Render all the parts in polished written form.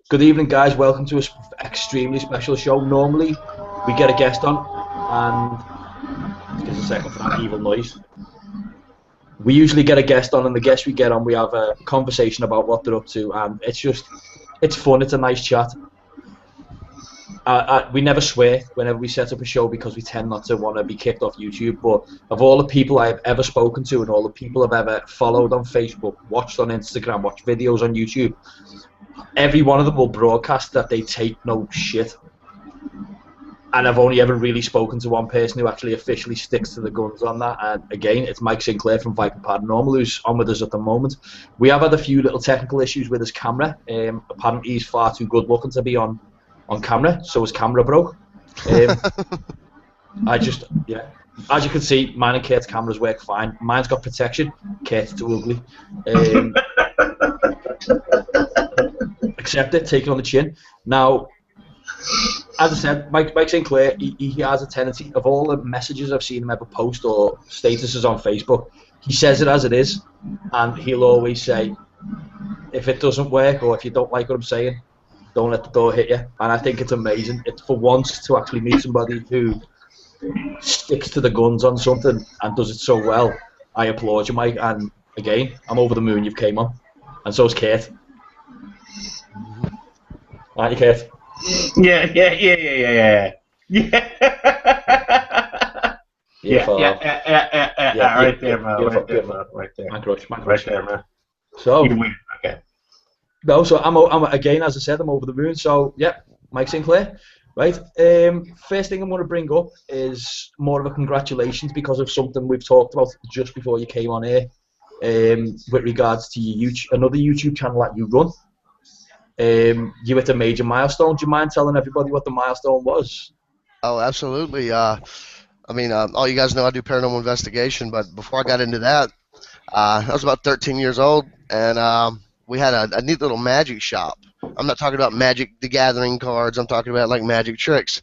Good evening, guys. Welcome to an extremely special show. Normally, we get a guest on, and just a second for that evil noise. We usually get a guest on, and the guest we get on, we have a conversation about what they're up to, and it's fun. It's a nice chat. We never swear whenever we set up a show because we tend not to want to be kicked off YouTube. But of all the people I've ever spoken to and all the people I've ever followed on Facebook, watched on Instagram, watched videos on YouTube, every one of them will broadcast that they take no shit. And I've only ever really spoken to one person who actually officially sticks to the guns on that. And again, it's Mike Sinclair from v.i.p.e.r. Paranormal, who's on with us at the moment. We have had a few little technical issues with his camera. Apparently he's far too good looking to be on camera, so his camera broke. As you can see, mine and Kate's cameras work fine. Mine's got protection, Kate's too ugly. Accept it, take it on the chin. Now, as I said, Mike Sinclair, he has a tendency, of all the messages I've seen him ever post or statuses on Facebook, he says it as it is, and he'll always say, if it doesn't work or if you don't like what I'm saying, don't let the door hit you. And I think it's amazing. It's for once to actually meet somebody who sticks to the guns on something and does it so well. I applaud you, Mike. And again, I'm over the moon you've came on. And so is Kate. Aren't you, Kate? Yeah. Right there, man. Right there. My crush. Right there, man. So, okay. No, so I'm again, as I said, I'm over the moon. So yeah, Mike Sinclair, right? First thing I'm going to bring up is more of a congratulations because of something we've talked about just before you came on here, with regards to your another YouTube channel that you run. You hit a major milestone. Do you mind telling everybody what the milestone was? Oh, absolutely. I mean, all you guys know I do paranormal investigation, but before I got into that, I was about 13 years old, and we had a neat little magic shop. I'm not talking about Magic the Gathering cards. I'm talking about like magic tricks.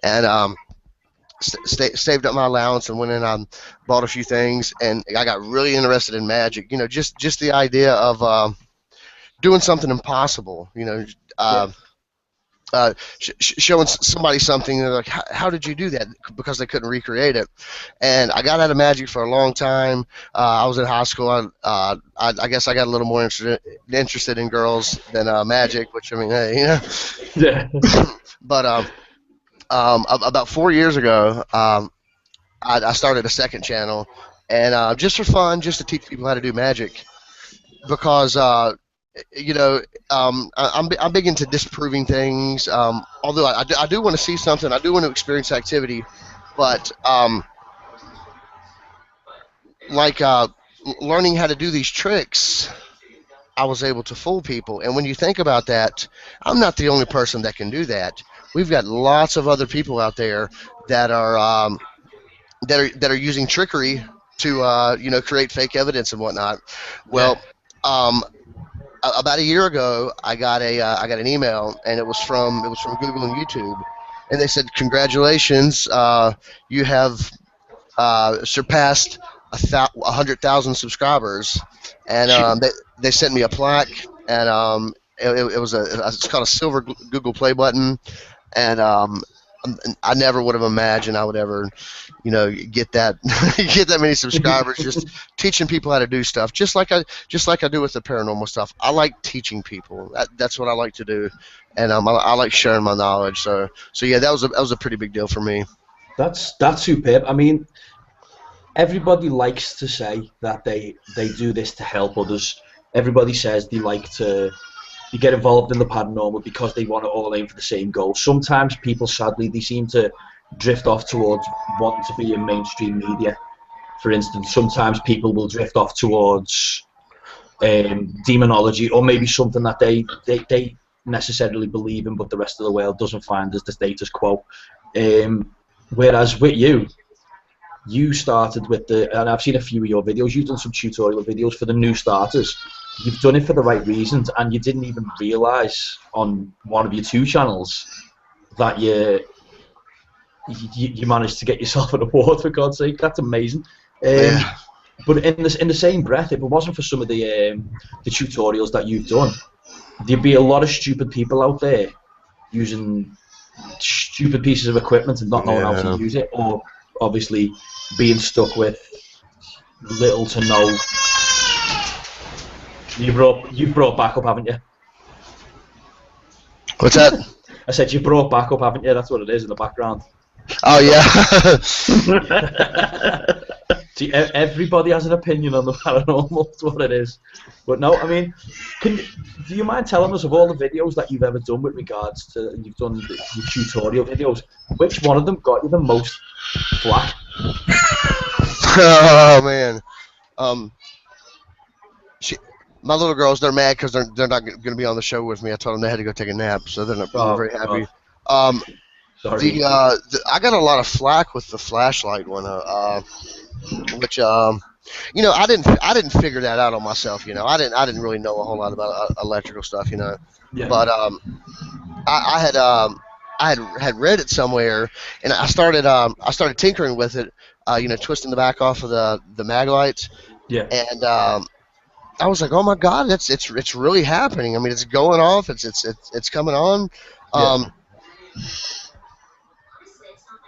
And saved up my allowance and went in and bought a few things, and I got really interested in magic. You know, just the idea of doing something impossible. You know, showing somebody something, they're like, how did you do that? Because they couldn't recreate it. And I got out of magic for a long time. I was in high school. I guess I got a little more interested in girls than magic, which, I mean, hey, you know. Yeah. But about 4 years ago, I started a second channel, and just for fun, just to teach people how to do magic, because you know, I'm big into disproving things. Although I do want to see something, I do want to experience activity, but learning how to do these tricks, I was able to fool people. And when you think about that, I'm not the only person that can do that. We've got lots of other people out there that are using trickery to you know, create fake evidence and whatnot. Well, about a year ago, I got an email, and it was from Google and YouTube, and they said, "Congratulations, you have surpassed 100,000 subscribers," and they sent me a plaque, and it's called a silver Google Play button, and I never would have imagined I would ever, you know, get that many subscribers. Just teaching people how to do stuff, just like I do with the paranormal stuff. I like teaching people. That's what I like to do, and I like sharing my knowledge. So yeah, that was a pretty big deal for me. That's superb. I mean, everybody likes to say that they do this to help others. Everybody says they like to. You get involved in the paranormal because they want to all aim for the same goal. Sometimes people, sadly, they seem to drift off towards wanting to be in mainstream media. For instance, sometimes people will drift off towards demonology, or maybe something that they necessarily believe in, but the rest of the world doesn't find as the status quo. Whereas with you started with and I've seen a few of your videos, you've done some tutorial videos for the new starters. You've done it for the right reasons, and you didn't even realise on one of your two channels that you managed to get yourself an award, for God's sake. That's amazing. But in the same breath, if it wasn't for some of the tutorials that you've done, there'd be a lot of stupid people out there using stupid pieces of equipment and not knowing how to use it, or obviously being stuck with little to no. You've brought backup, haven't you? What's that? I said you brought backup, haven't you? That's what it is in the background. Oh yeah. See, everybody has an opinion on the paranormal. That's what it is. But no, I mean, do you mind telling us of all the videos that you've ever done with regards to, you've done the tutorial videos, which one of them got you the most flack? Oh man. My little girls, they're mad because they're not going to be on the show with me. I told them they had to go take a nap, so they're not very happy. Sorry. I got a lot of flack with the flashlight one, which I didn't figure that out on myself. I didn't really know a whole lot about electrical stuff. Yeah. But I had read it somewhere, and I started tinkering with it. Twisting the back off of the mag lights. Yeah. And I was like, oh my God, it's really happening. I mean, it's going off. It's coming on.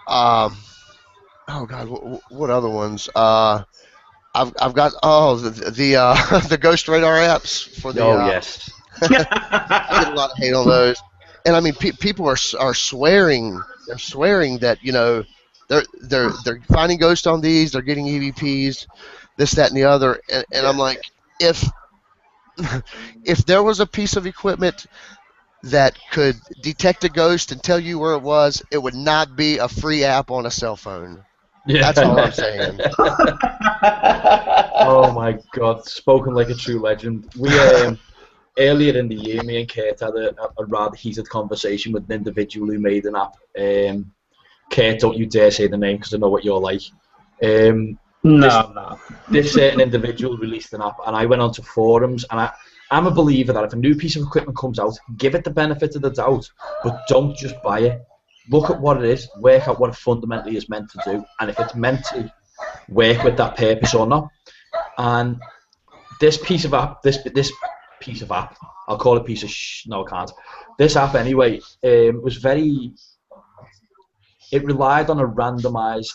Oh God, what other ones? I've got the Ghost Radar apps for the. Oh yes. I get a lot of hate on those, and I mean, people are swearing. They're swearing that they're finding ghosts on these. They're getting EVPs, this, that, and the other. And I'm like, if there was a piece of equipment that could detect a ghost and tell you where it was, it would not be a free app on a cell phone. Yeah. That's all I'm saying. Oh my God, spoken like a true legend. We earlier in the year, me and Kurt had a rather heated conversation with an individual who made an app. Kurt, don't you dare say the name because I know what you're like. No. This certain individual released an app, and I went onto forums, and I'm a believer that if a new piece of equipment comes out, give it the benefit of the doubt, but don't just buy it. Look at what it is, work out what it fundamentally is meant to do, and if it's meant to work with that purpose or not. And this piece of app, I'll call it piece of no, I can't. This app anyway, was very. It relied on a randomized.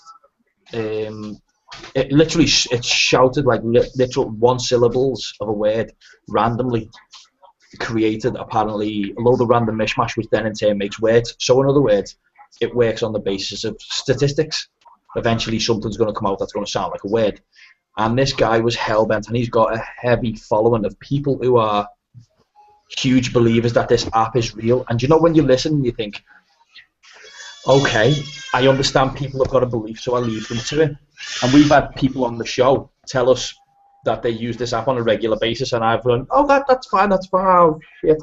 It shouted like literal one syllables of a word randomly created apparently a load of random mishmash, which then in turn makes words. So in other words, it works on the basis of statistics. Eventually something's going to come out that's going to sound like a word. And this guy was hell-bent, and he's got a heavy following of people who are huge believers that this app is real. And when you listen, you think, okay, I understand people have got a belief, so I leave them to it. And we've had people on the show tell us that they use this app on a regular basis, and I've gone, oh, that's fine, oh, shit.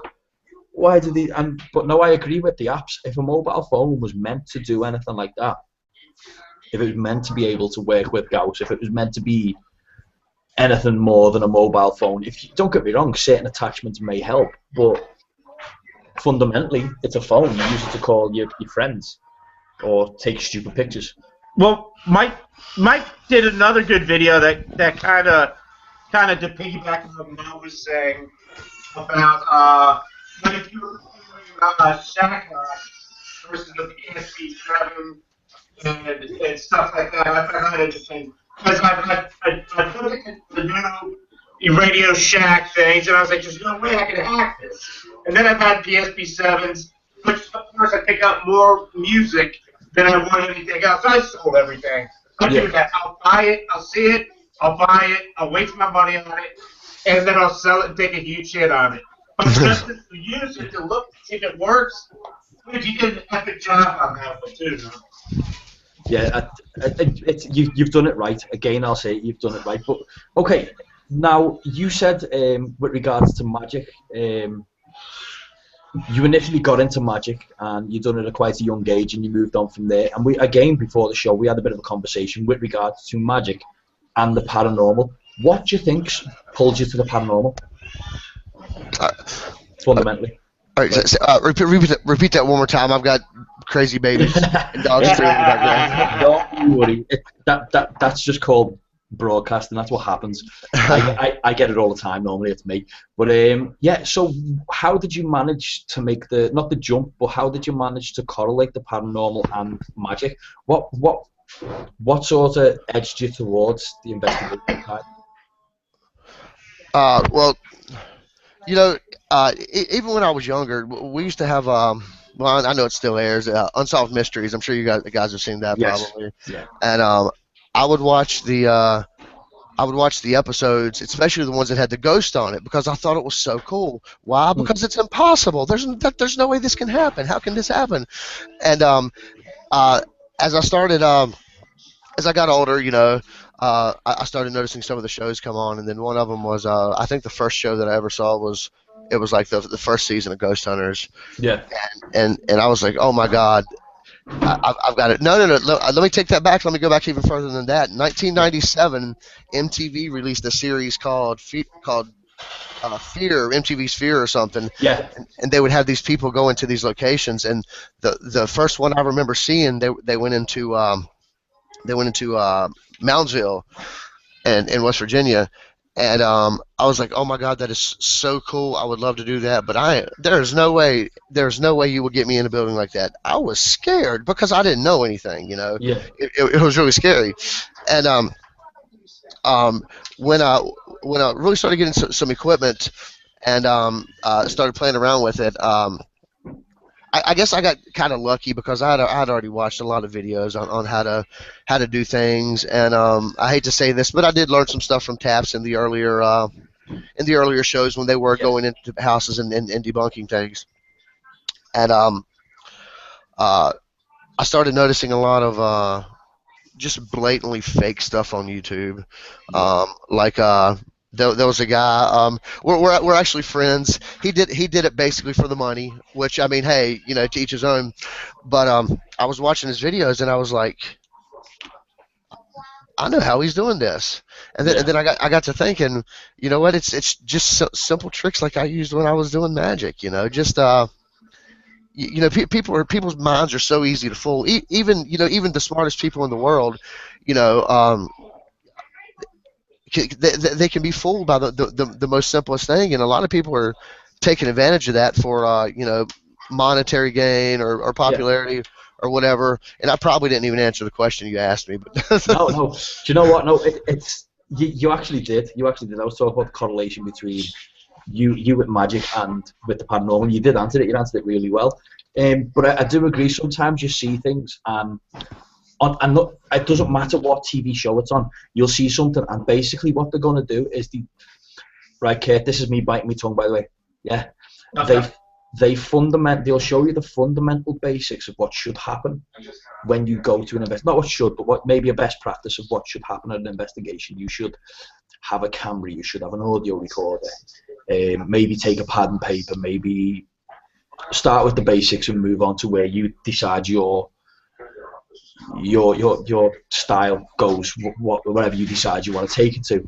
Why did he? But no, I agree with the apps. If a mobile phone was meant to do anything like that, if it was meant to be able to work with ghosts, if it was meant to be anything more than a mobile phone, don't get me wrong, certain attachments may help, but fundamentally, it's a phone. You use it to call your friends or take stupid pictures. Well, Mike did another good video that kind of to piggyback on what Mo was saying about like if you were Shack versus the PSP7 and stuff like that. I found that interesting because I put in the new Radio Shack things, and I was like, there's no way I can hack this. And then I've had PSP7s, which of course I pick up more music than I want anything else. I sold everything. I do that. I'll buy it. I'll see it. I'll buy it. I'll waste my money on it, and then I'll sell it and take a huge hit on it. But just to use it to look if it works, you did an epic job on that one too. Yeah, you've done it right. Again, I'll say you've done it right. But okay, now you said with regards to magic. You initially got into magic and you done it at quite a young age and you moved on from there. And before the show, we had a bit of a conversation with regards to magic and the paranormal. What do you think pulled you to the paranormal? Fundamentally. All right, repeat that one more time. I've got crazy babies and dogs too in the background. Don't worry. That's just called broadcasting. That's what happens. I get it all the time. Normally it's me. But yeah. So how did you manage to make not the jump, but how did you manage to correlate the paranormal and magic? What sort of edged you towards the investigation side? Well, even when I was younger, we used to have well, I know it still airs, Unsolved Mysteries. I'm sure you guys have seen that Yes. probably. Yeah. And I would watch the episodes, especially the ones that had the ghost on it, because I thought it was so cool. Why? Because it's impossible. There's no way this can happen. How can this happen? And as I started, as I got older, I started noticing some of the shows come on, and then one of them was, I think the first show that I ever saw was like the first season of Ghost Hunters. Yeah. And I was like, oh my God, I've got it. No. Let me take that back. Let me go back even further than that. In 1997, MTV released a series called v.i.p.e.r, MTV's v.i.p.e.r or something. Yeah. And they would have these people go into these locations, and the first one I remember seeing, they went into Moundsville and in West Virginia, and I was like, oh my God, that is so cool. I would love to do that, but there's no way you would get me in a building like that. I was scared because I didn't know anything. Yeah. It was really scary. And when I really started getting some equipment and started playing around with it, I guess I got kind of lucky because I had already watched a lot of videos on how to do things, and I hate to say this, but I did learn some stuff from Taps in the earlier shows when they were going into houses and debunking things, and I started noticing a lot of just blatantly fake stuff on YouTube, like. There was a guy. We're actually friends. He did it basically for the money, which, I mean, hey, to each his own. But I was watching his videos and I was like, I know how he's doing this. And then I got to thinking, you know what? It's just simple tricks like I used when I was doing magic. Just people's minds are so easy to fool. Even the smartest people in the world, they can be fooled by the most simplest thing, and a lot of people are taking advantage of that for monetary gain or popularity or whatever. And I probably didn't even answer the question you asked me, but No. Do you know what? No, it's you actually did. I was talking about the correlation between you with magic and with the paranormal. You did answer it. You answered it really well. But I do agree. Sometimes you see things and look, it doesn't matter what TV show it's on. You'll see something, and basically what they're going to do is right, Kurt, this is me biting my tongue, by the way. Yeah, okay. They'll show you the fundamental basics of what should happen when you go to an investigation. Not what should, but what maybe a best practice of what should happen at an investigation. You should have a camera. You should have an audio recorder. Maybe take a pad and paper. Maybe start with the basics and move on to where you decide your style goes, whatever you decide you want to take it to.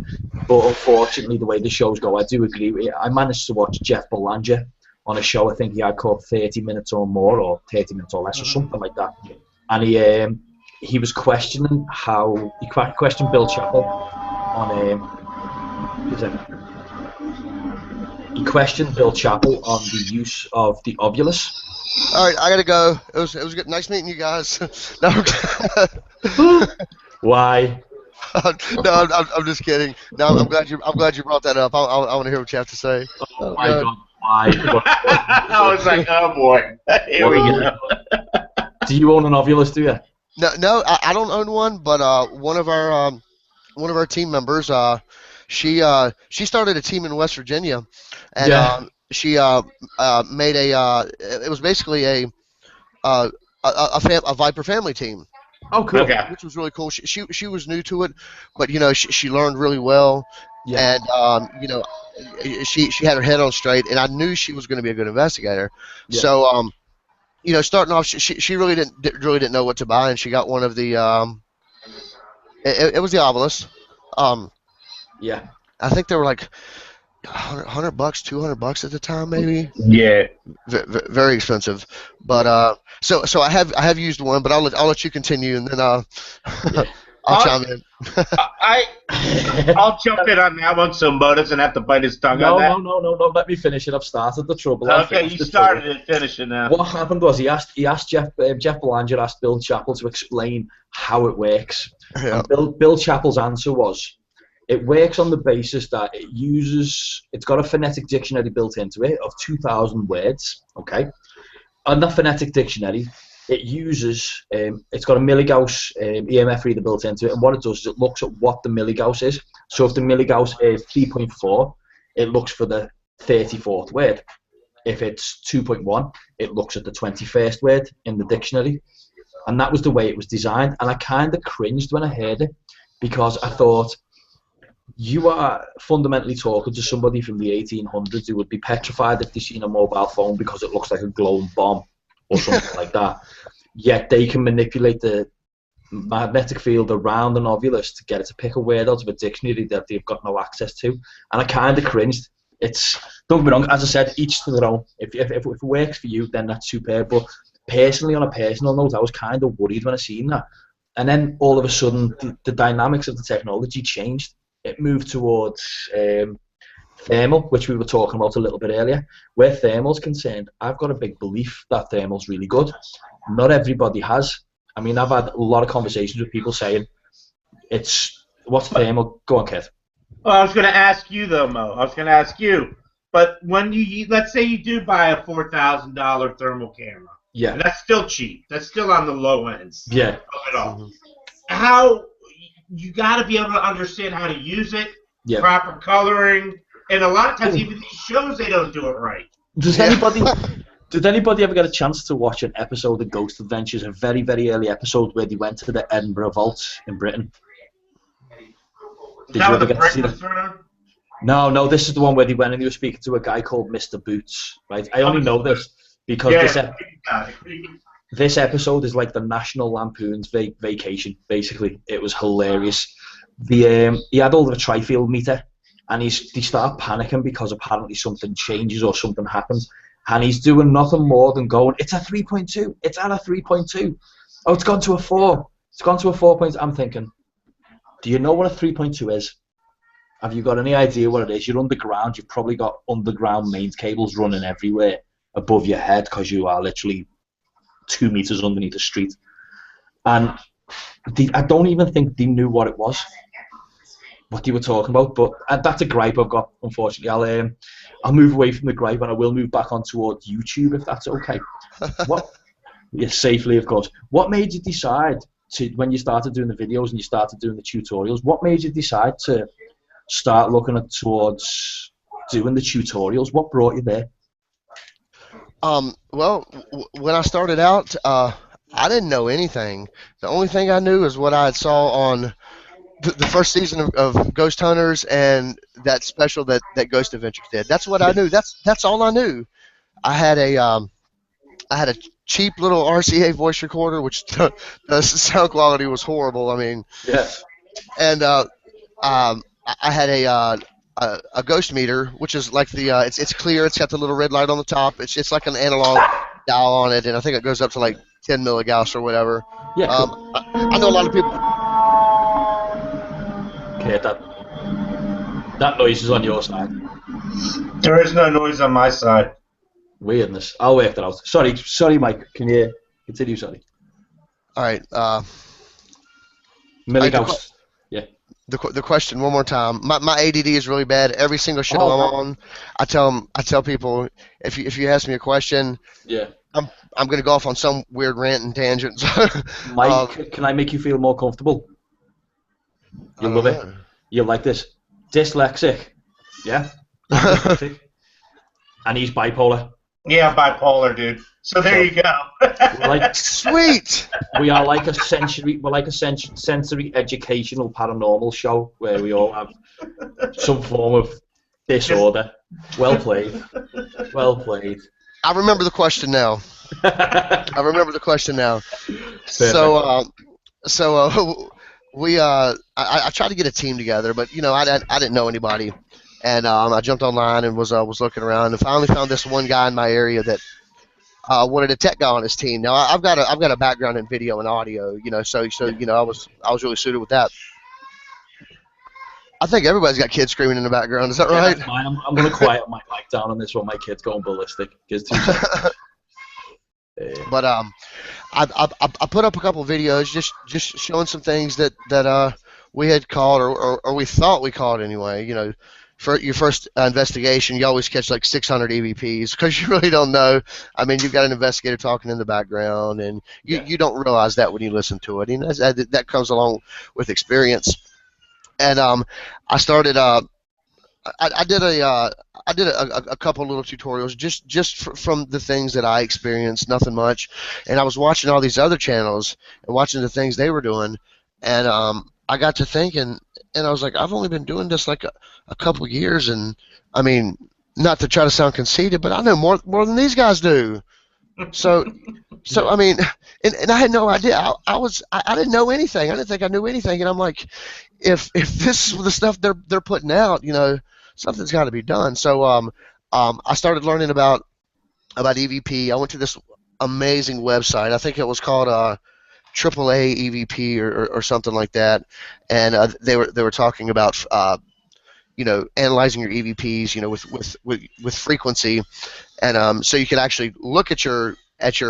But unfortunately, the way the shows go, I do agree with you. I managed to watch Jeff Belanger on a show. I think he had called 30 minutes or more, or 30 minutes or less, or something like that. And he was questioning he questioned Bill Chappell on he questioned Bill Chappell on the use of the obulus. All right, I gotta go. It was good. Nice meeting you guys. No, Why? No, I'm just kidding. No, I'm glad you brought that up. I want to hear what you have to say. Oh my God! Why? I was like, oh boy, here we go. Do you own an ovulus? Do you? No, I don't own one. But one of our team members, she started a team in West Virginia, and she made it was basically a v.i.p.e.r family team. Oh, cool. Okay. Which was really cool. She was new to it, but she learned really well, and she had her head on straight, and I knew she was going to be a good investigator. Yeah. So starting off, she really didn't know what to buy, and she got one of the it was the obelisk. I think they were like $100, $200 at the time, maybe. Yeah. Very expensive, but so I have used one, but I'll let you continue, and then I'll chime in. I'll jump in on that one so Mo doesn't have to bite his tongue on that. No. Let me finish it. I've started the trouble. Okay, you started it. Finish it now. What happened was he asked Jeff Belanger asked Bill Chappell to explain how it works. Yeah. And Bill Chappell's answer was, it works on the basis that it's got a phonetic dictionary built into it of 2,000 words. Okay, on that phonetic dictionary, it uses, it's got a milligauss EMF reader built into it, and what it does is it looks at what the milligauss is. So if the milligauss is 3.4, it looks for the 34th word. If it's 2.1, it looks at the 21st word in the dictionary. And that was the way it was designed. And I kind of cringed when I heard it, because I thought, you are fundamentally talking to somebody from the 1800s who would be petrified if they seen a mobile phone because it looks like a glowing bomb or something like that. Yet they can manipulate the magnetic field around the novulus to get it to pick a word out of a dictionary that they've got no access to. And I kind of cringed. Don't get me wrong, as I said, each to their own. If it works for you, then that's superb. But personally, on a personal note, I was kind of worried when I seen that. And then all of a sudden, the dynamics of the technology changed. It moved towards thermal, which we were talking about a little bit earlier. Where thermal's concerned, I've got a big belief that thermal's really good. Not everybody has. I mean, I've had a lot of conversations with people saying, what's thermal? Go on, Kit. Well, I was going to ask you, though, Mo. I was going to ask you. But when let's say you do buy a $4,000 thermal camera. Yeah. And that's still cheap. That's still on the low end. Yeah. Of it all. How you got to be able to understand how to use it, proper coloring, and a lot of times even these shows, they don't do it right. Did anybody ever get a chance to watch an episode of Ghost Adventures, a very, very early episode where they went to the Edinburgh Vault in Britain? Did you ever get to see that? No, this is the one where they went and they were speaking to a guy called Mr. Boots, right? I only know this because this episode is like the National Lampoon's vacation, basically. It was hilarious. He had all the tri-field meter, and he started panicking because apparently something changes or something happens, and he's doing nothing more than going, it's a 3.2, it's at a 3.2. Oh, it's gone to a 4. It's gone to a 4. I'm thinking, do you know what a 3.2 is? Have you got any idea what it is? You're underground. You've probably got underground mains cables running everywhere above your head because you are literally 2 meters underneath the street. And I don't even think they knew what it was, what they were talking about. But that's a gripe I've got, unfortunately. I'll move away from the gripe and I will move back on towards YouTube if that's okay. Yes, safely, of course. What made you decide when you started doing the videos and you started doing the tutorials, what made you decide to start looking towards doing the tutorials? What brought you there? Well, when I started out, I didn't know anything. The only thing I knew is what I saw on the first season of Ghost Hunters and that special that Ghost Adventures did. That's what I knew. That's all I knew. I had a cheap little RCA voice recorder, which the sound quality was horrible. I mean, yeah. And I had a ghost meter, which is like it's clear. It's got the little red light on the top. It's like an analog dial on it, and I think it goes up to like 10 milligauss or whatever. Yeah. I know a lot of people. Okay, that noise is on your side. There is no noise on my side. Weirdness. I'll work that out. Sorry, Mike. Can you continue? Sorry. All right. Milligauss. Yeah. The question one more time. My ADD is really bad. Every single show I'm on, I tell people if you ask me a question, I'm gonna go off on some weird rant and tangent. Mike, can I make you feel more comfortable? You love it. You like this. Dyslexic. Yeah. Dyslexic. And he's bipolar. Yeah, bipolar, dude. So there you go. Sweet. We are like a sensory educational paranormal show where we all have some form of disorder. Well played. Well played. I remember the question now. I tried to get a team together, but I didn't know anybody, and I jumped online and was looking around and finally found this one guy in my area that wanted a tech guy on his team. Now I've got a background in video and audio, so I was really suited with that. I think everybody's got kids screaming in the background. Is that Yeah, right? that's mine. I'm going to quiet my mic down on this one. My kid's going ballistic. Gives 2 seconds. But I put up a couple of videos just showing some things that we had caught or we thought we caught anyway. For your first investigation, you always catch like 600 EVPs because you really don't know. I mean, you've got an investigator talking in the background, and you don't realize that when you listen to it. That comes along with experience. And I started. I did a couple little tutorials just from the things that I experienced, nothing much. And I was watching all these other channels and watching the things they were doing, and I got to thinking, and I was like, I've only been doing this like a couple years, and I mean, not to try to sound conceited, but I know more than these guys do. So I mean, and I had no idea. I didn't know anything. I didn't think I knew anything, and I'm like, if this is the stuff they're putting out, something's got to be done. So I started learning about EVP. I went to this amazing website. I think it was called AAA EVP or something like that, and they were talking about analyzing your EVPs, with frequency, and so you can actually look at your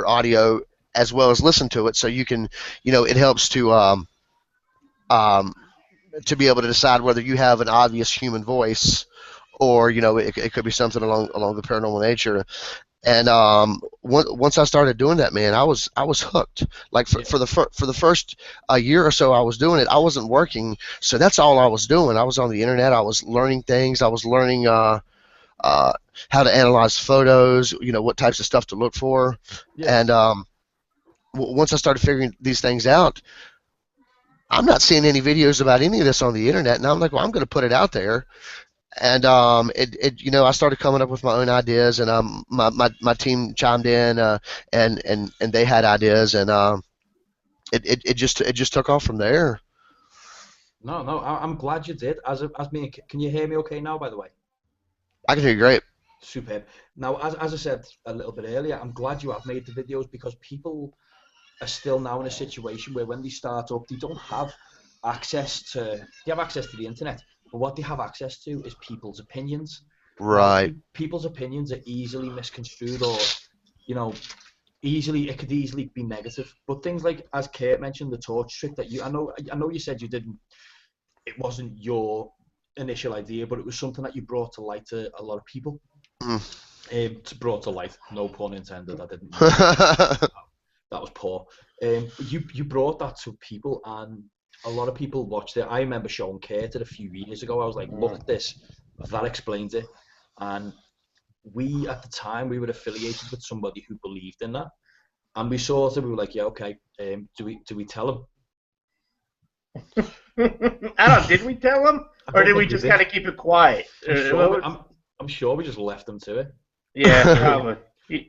audio as well as listen to it. So you can, it helps to be able to decide whether you have an obvious human voice, or it could be something along the paranormal nature. And once I started doing that, man, I was hooked. Like for the first year or so I was doing it, I wasn't working, so that's all I was doing. I was on the internet. I was learning things. I was learning how to analyze photos. What types of stuff to look for. Yeah. And once I started figuring these things out, I'm not seeing any videos about any of this on the internet, and I'm like, well, I'm going to put it out there. And I started coming up with my own ideas, and my team chimed in, and they had ideas, and it just took off from there. No, I'm glad you did. As me, can you hear me okay now? By the way, I can hear you great. Superb. Now, as I said a little bit earlier, I'm glad you have made the videos, because people are still now in a situation where when they start up, they don't have access to. They have access to the internet. But what they have access to is people's opinions. Right. People's opinions are easily misconstrued, or, it could easily be negative. But things like, as Kurt mentioned, the torch trick that I know you said it wasn't your initial idea, but it was something that you brought to light to a lot of people. Brought to light, no pun intended. I didn't. That was poor. You brought that to people, and a lot of people watched it. I remember showing Kurt it a few years ago. I was like, look at this. That explains it. And we, at the time, we were affiliated with somebody who believed in that. And we were like, yeah, okay, do we tell him? I don't know, did we tell him? Or did we just kind of keep it quiet? I'm sure we just left them to it. Yeah, probably.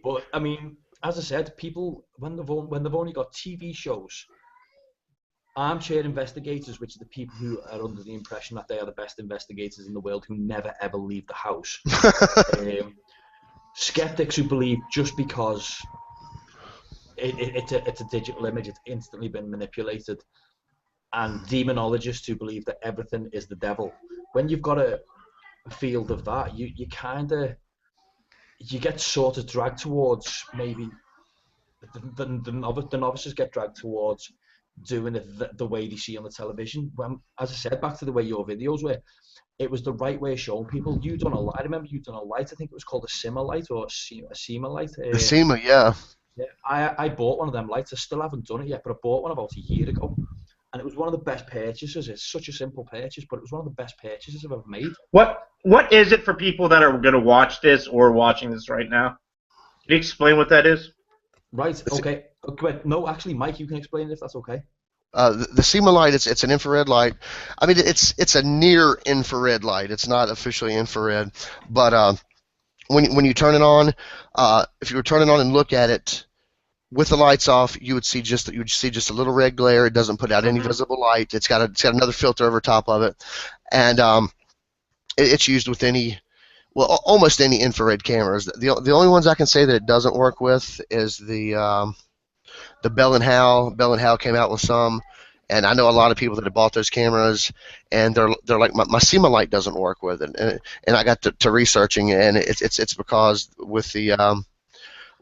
But, I mean, as I said, people, when they've only got TV shows, armchair investigators, which are the people who are under the impression that they are the best investigators in the world, who never ever leave the house. Skeptics who believe just because it's a digital image, it's instantly been manipulated. And demonologists who believe that everything is the devil. When you've got a field of that, you get sort of dragged towards, maybe the novices get dragged towards doing it the way they see on the television. When, as I said, back to the way your videos were, it was the right way of showing people. I remember you done a light. I think it was called a simmer light or a SEMA light. The SEMA, yeah. Yeah, I bought one of them lights. I still haven't done it yet, but I bought one about a year ago, and it was one of the best purchases. It's such a simple purchase, but it was one of the best purchases I've ever made. What is it for people that are going to watch this or watching this right now? Can you explain what that is? Right. Okay. No, actually, Mike, you can explain it if that's okay. The SEMA light, it's an infrared light. I mean, it's a near infrared light. It's not officially infrared, but when you turn it on, if you were turning on and look at it with the lights off, you would see just a little red glare. It doesn't put out any visible light. It's got another filter over top of it, and it's used with any well, almost any infrared cameras. The only ones I can say that it doesn't work with is the Bell and Howell. Bell and Howell came out with some, and I know a lot of people that have bought those cameras, and they're like, my SEMA light doesn't work with it, and I got to researching, and it's because with the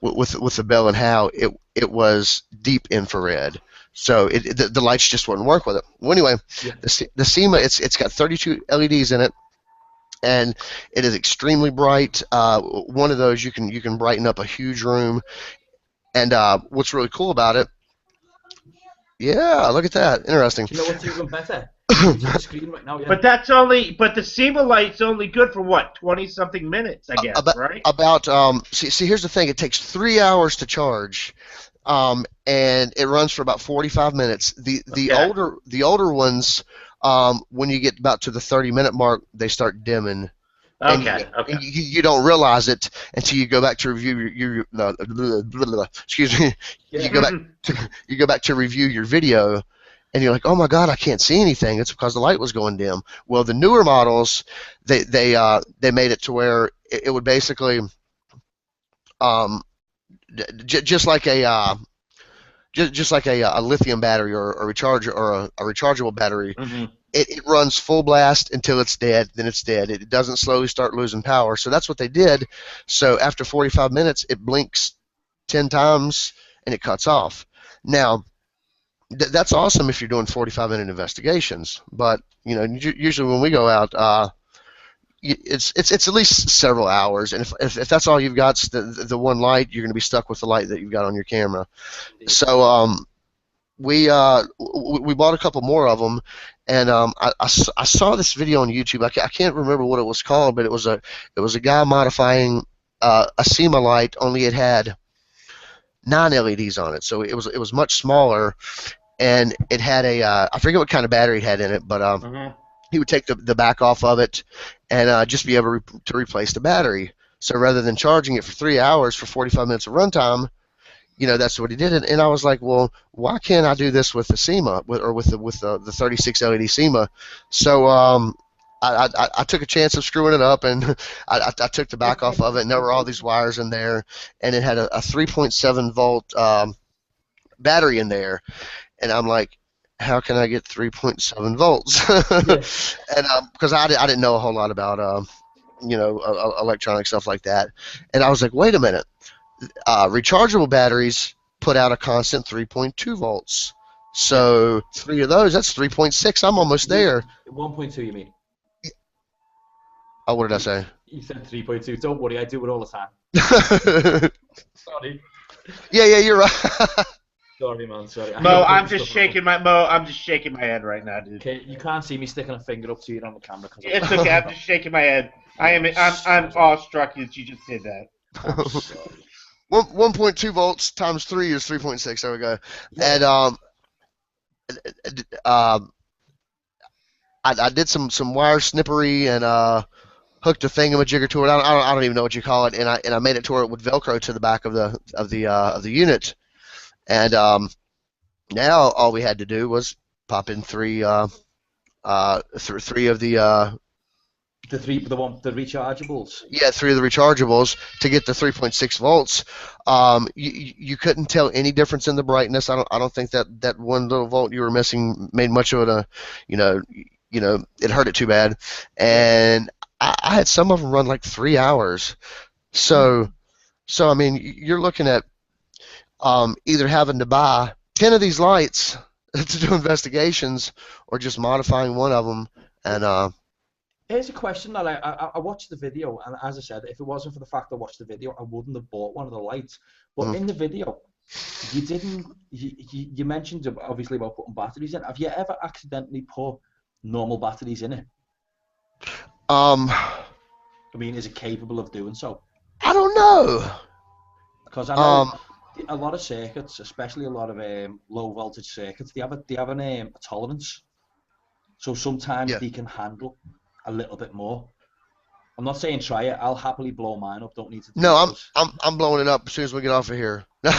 with the Bell and Howell, it was deep infrared, so the lights just wouldn't work with it. Well, anyway, Yeah. the SEMA, it's got 32 LEDs in it, and it is extremely bright. One of those you can brighten up a huge room, and what's really cool about it, yeah, look at that, interesting. Do you know what's even better? It's on the screen right now. Yeah. But the SEMA light's only good for what, 20-something minutes, I guess, right? See, here's the thing. It takes 3 hours to charge, and it runs for about 45 minutes. The older ones, when you get about to the 30-minute mark, they start dimming. Okay. And you don't realize it until you go back to review excuse me. Yeah. You go back to review your video, and you're like, oh my God, I can't see anything. It's because the light was going dim. Well, the newer models, they made it to where it would basically, just like a lithium battery or a rechargeable battery. Mm-hmm. It runs full blast until it's dead, then it's dead. It doesn't slowly start losing power. So that's what they did. So after 45 minutes, it blinks 10 times and it cuts off. Now, that's awesome if you're doing 45-minute investigations. But usually when we go out, it's at least several hours. And if that's all you've got, the one light, you're going to be stuck with the light that you've got on your camera. So we bought a couple more of them. And I saw this video on YouTube. I can't remember what it was called, but it was a guy modifying a SEMA light, only it had 9 LEDs on it, so it was much smaller, and it had I forget what kind of battery it had in it, but he would take the back off of it and just be able to replace the battery. So rather than charging it for 3 hours for 45 minutes of runtime, that's what he did. And I was like, well, why can't I do this with the SEMA or with the 36 LED SEMA? So I took a chance of screwing it up, and I took the back off of it, and there were all these wires in there, and it had a 3.7 volt battery in there, and I'm like, how can I get 3.7 volts? Yeah. And because I didn't know a whole lot about electronic stuff like that, and I was like, wait a minute. Rechargeable batteries put out a constant 3.2 volts. So 3 of those, that's 3.6. I'm almost there. 1.2, you mean? Oh, what did I say? You said 3.2. Don't worry, I do it all the time. Sorry. Yeah, you're right. Sorry, man. Sorry. I'm just shaking my head right now, dude. Okay, you can't see me sticking a finger up to you on the camera. It's okay. I'm just shaking my head. I'm awestruck that you just did that. 1.2 volts times 3 is 3.6. There we go. And I did some wire snippery and hooked a thingamajigger to it. I don't even know what you call it. And I made it to where it would Velcro to the back of the unit. And now all we had to do was pop in three of the rechargeables. Yeah, 3 of the rechargeables to get the 3.6 volts. You couldn't tell any difference in the brightness. I don't think that one little volt you were missing made much of it. It hurt it too bad. And I had some of them run like 3 hours. So I mean, you're looking at either having to buy 10 of these lights to do investigations, or just modifying one of them. And here's a question that I watched the video, and as I said, if it wasn't for the fact I watched the video, I wouldn't have bought one of the lights. But in the video, you mentioned obviously about putting batteries in. Have you ever accidentally put normal batteries in it? I mean, is it capable of doing so? I don't know. Because I know a lot of circuits, especially a lot of low voltage circuits, they have a tolerance. So sometimes they can handle a little bit more. I'm not saying try it. I'll happily blow mine up. Don't need to. No, I'm blowing it up as soon as we get off of here. Do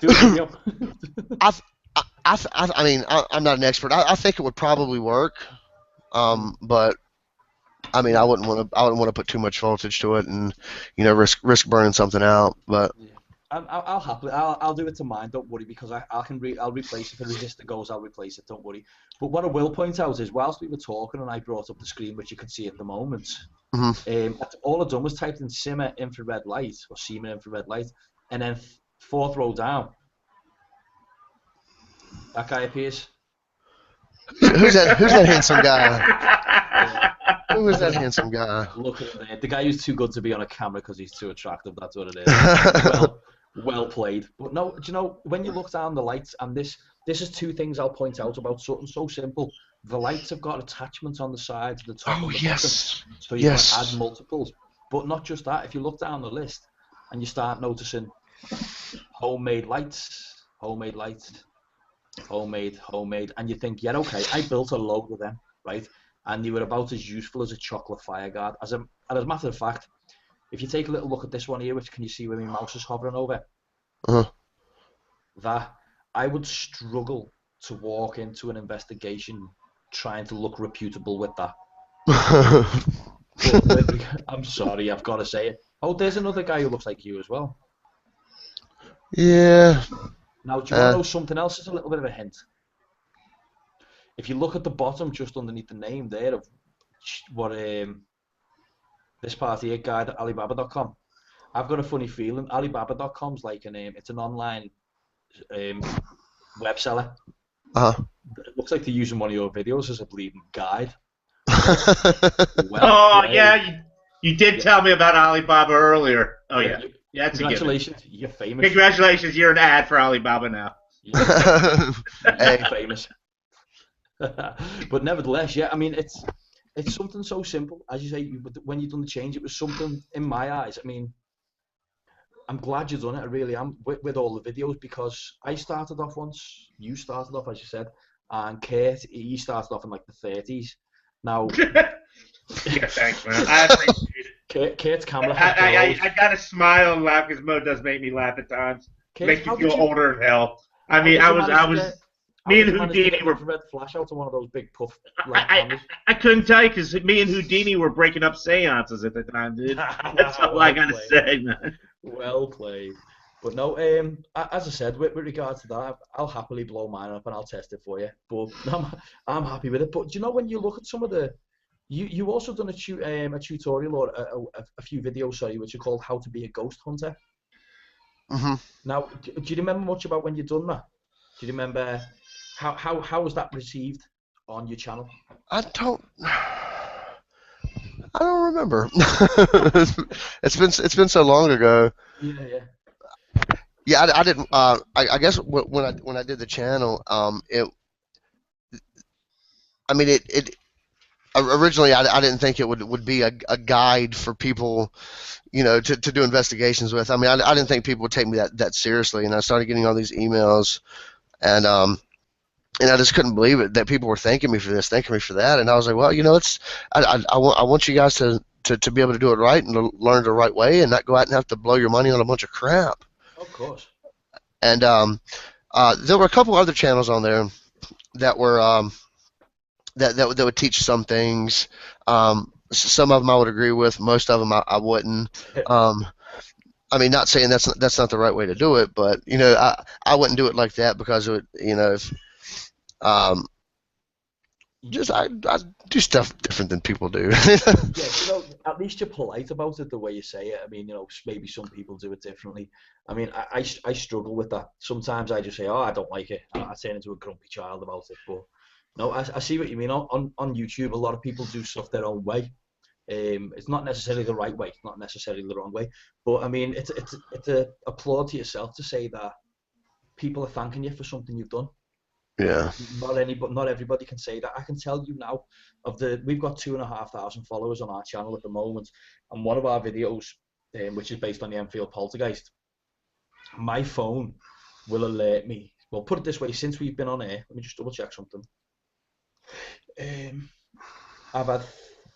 it. I mean, I'm not an expert. I think it would probably work, but I mean, I wouldn't want to put too much voltage to it, and risk burning something out. But Yeah. I'll happily I'll do it to mine. Don't worry, because I'll replace it. If the resistor goes, I'll replace it. Don't worry. But what I will point out is, whilst we were talking and I brought up the screen, which you can see at the moment, all I done was typed in Simmer infrared light or Seamer infrared light, and then fourth row down, that guy appears. who's that handsome guy? Yeah. Who is that handsome guy? Look at it. The guy who's too good to be on a camera because he's too attractive. That's what it is. Well played. But no, do you know, when you look down the lights, and this is two things I'll point out about something so simple. The lights have got attachments on the sides, the top, and the bottom, so you can add multiples. But not just that. If you look down the list and you start noticing homemade lights, and you think, yeah, okay, I built a load of them, right? And they were about as useful as a chocolate fire guard. As a matter of fact, if you take a little look at this one here, which can you see where my mouse is hovering over? That I would struggle to walk into an investigation trying to look reputable with that. I'm sorry, I've got to say it. Oh, there's another guy who looks like you as well. Yeah. Now, do you want to know something else? It's a little bit of a hint. If you look at the bottom, just underneath the name there of what this party here, guide at Alibaba.com, I've got a funny feeling Alibaba.com's like it's an online web seller. It looks like they're using one of your videos as a bleeding guide. Yeah, you did tell me about Alibaba earlier. Oh yeah, that's congratulations, you're famous. Congratulations, you're an ad for Alibaba now. Hey, famous. But nevertheless, yeah, I mean, it's something so simple, as you say. When you've done the change, it was something in my eyes. I mean, I'm glad you've done it. I really am, with all the videos, because I started off once. You started off, as you said, and Kurt, he started off in like the 30s. Now, yeah, thanks, man. I appreciate it. Kurt's camera. I gotta smile and laugh because Mo does make me laugh at times. Makes me feel older as hell. I mean, I was. Me and Houdini were red flash out to one of those big puff. I couldn't tell you because me and Houdini were breaking up seances at the time, dude. That's all I gotta say, man. Well played. But no, as I said, with regard to that, I'll happily blow mine up and I'll test it for you. But I'm happy with it. But do you know, when you look at some of the, you also done a tutorial or a few videos, sorry, which are called "How to Be a Ghost Hunter." Now, do you remember much about when you done that? Do you remember? How was that received on your channel? I don't remember. It's been so long ago. Yeah, I didn't. I guess when I did the channel, originally I didn't think it would be a guide for people, to do investigations with. I mean, I didn't think people would take me that seriously, and I started getting all these emails, and I just couldn't believe it that people were thanking me for this, thanking me for that, and I was like, well, I want you guys to be able to do it right and to learn the right way, and not go out and have to blow your money on a bunch of crap. Of course. And there were a couple other channels on there that were that would teach some things. Some of them I would agree with. Most of them I wouldn't. I mean, not saying that's not the right way to do it, but I wouldn't do it like that because it, I do stuff different than people do. Yeah, at least you're polite about it the way you say it. I mean, maybe some people do it differently. I mean, I struggle with that. Sometimes I just say, oh, I don't like it. I turn into a grumpy child about it. But no, I see what you mean. On YouTube, a lot of people do stuff their own way. It's not necessarily the right way, it's not necessarily the wrong way. But I mean, it's a applaud to yourself to say that people are thanking you for something you've done. Yeah. Not everybody can say that. I can tell you now, we've got 2,500 followers on our channel at the moment, and one of our videos, which is based on the Enfield poltergeist, my phone will alert me. Well, put it this way: since we've been on air, let me just double check something. I've had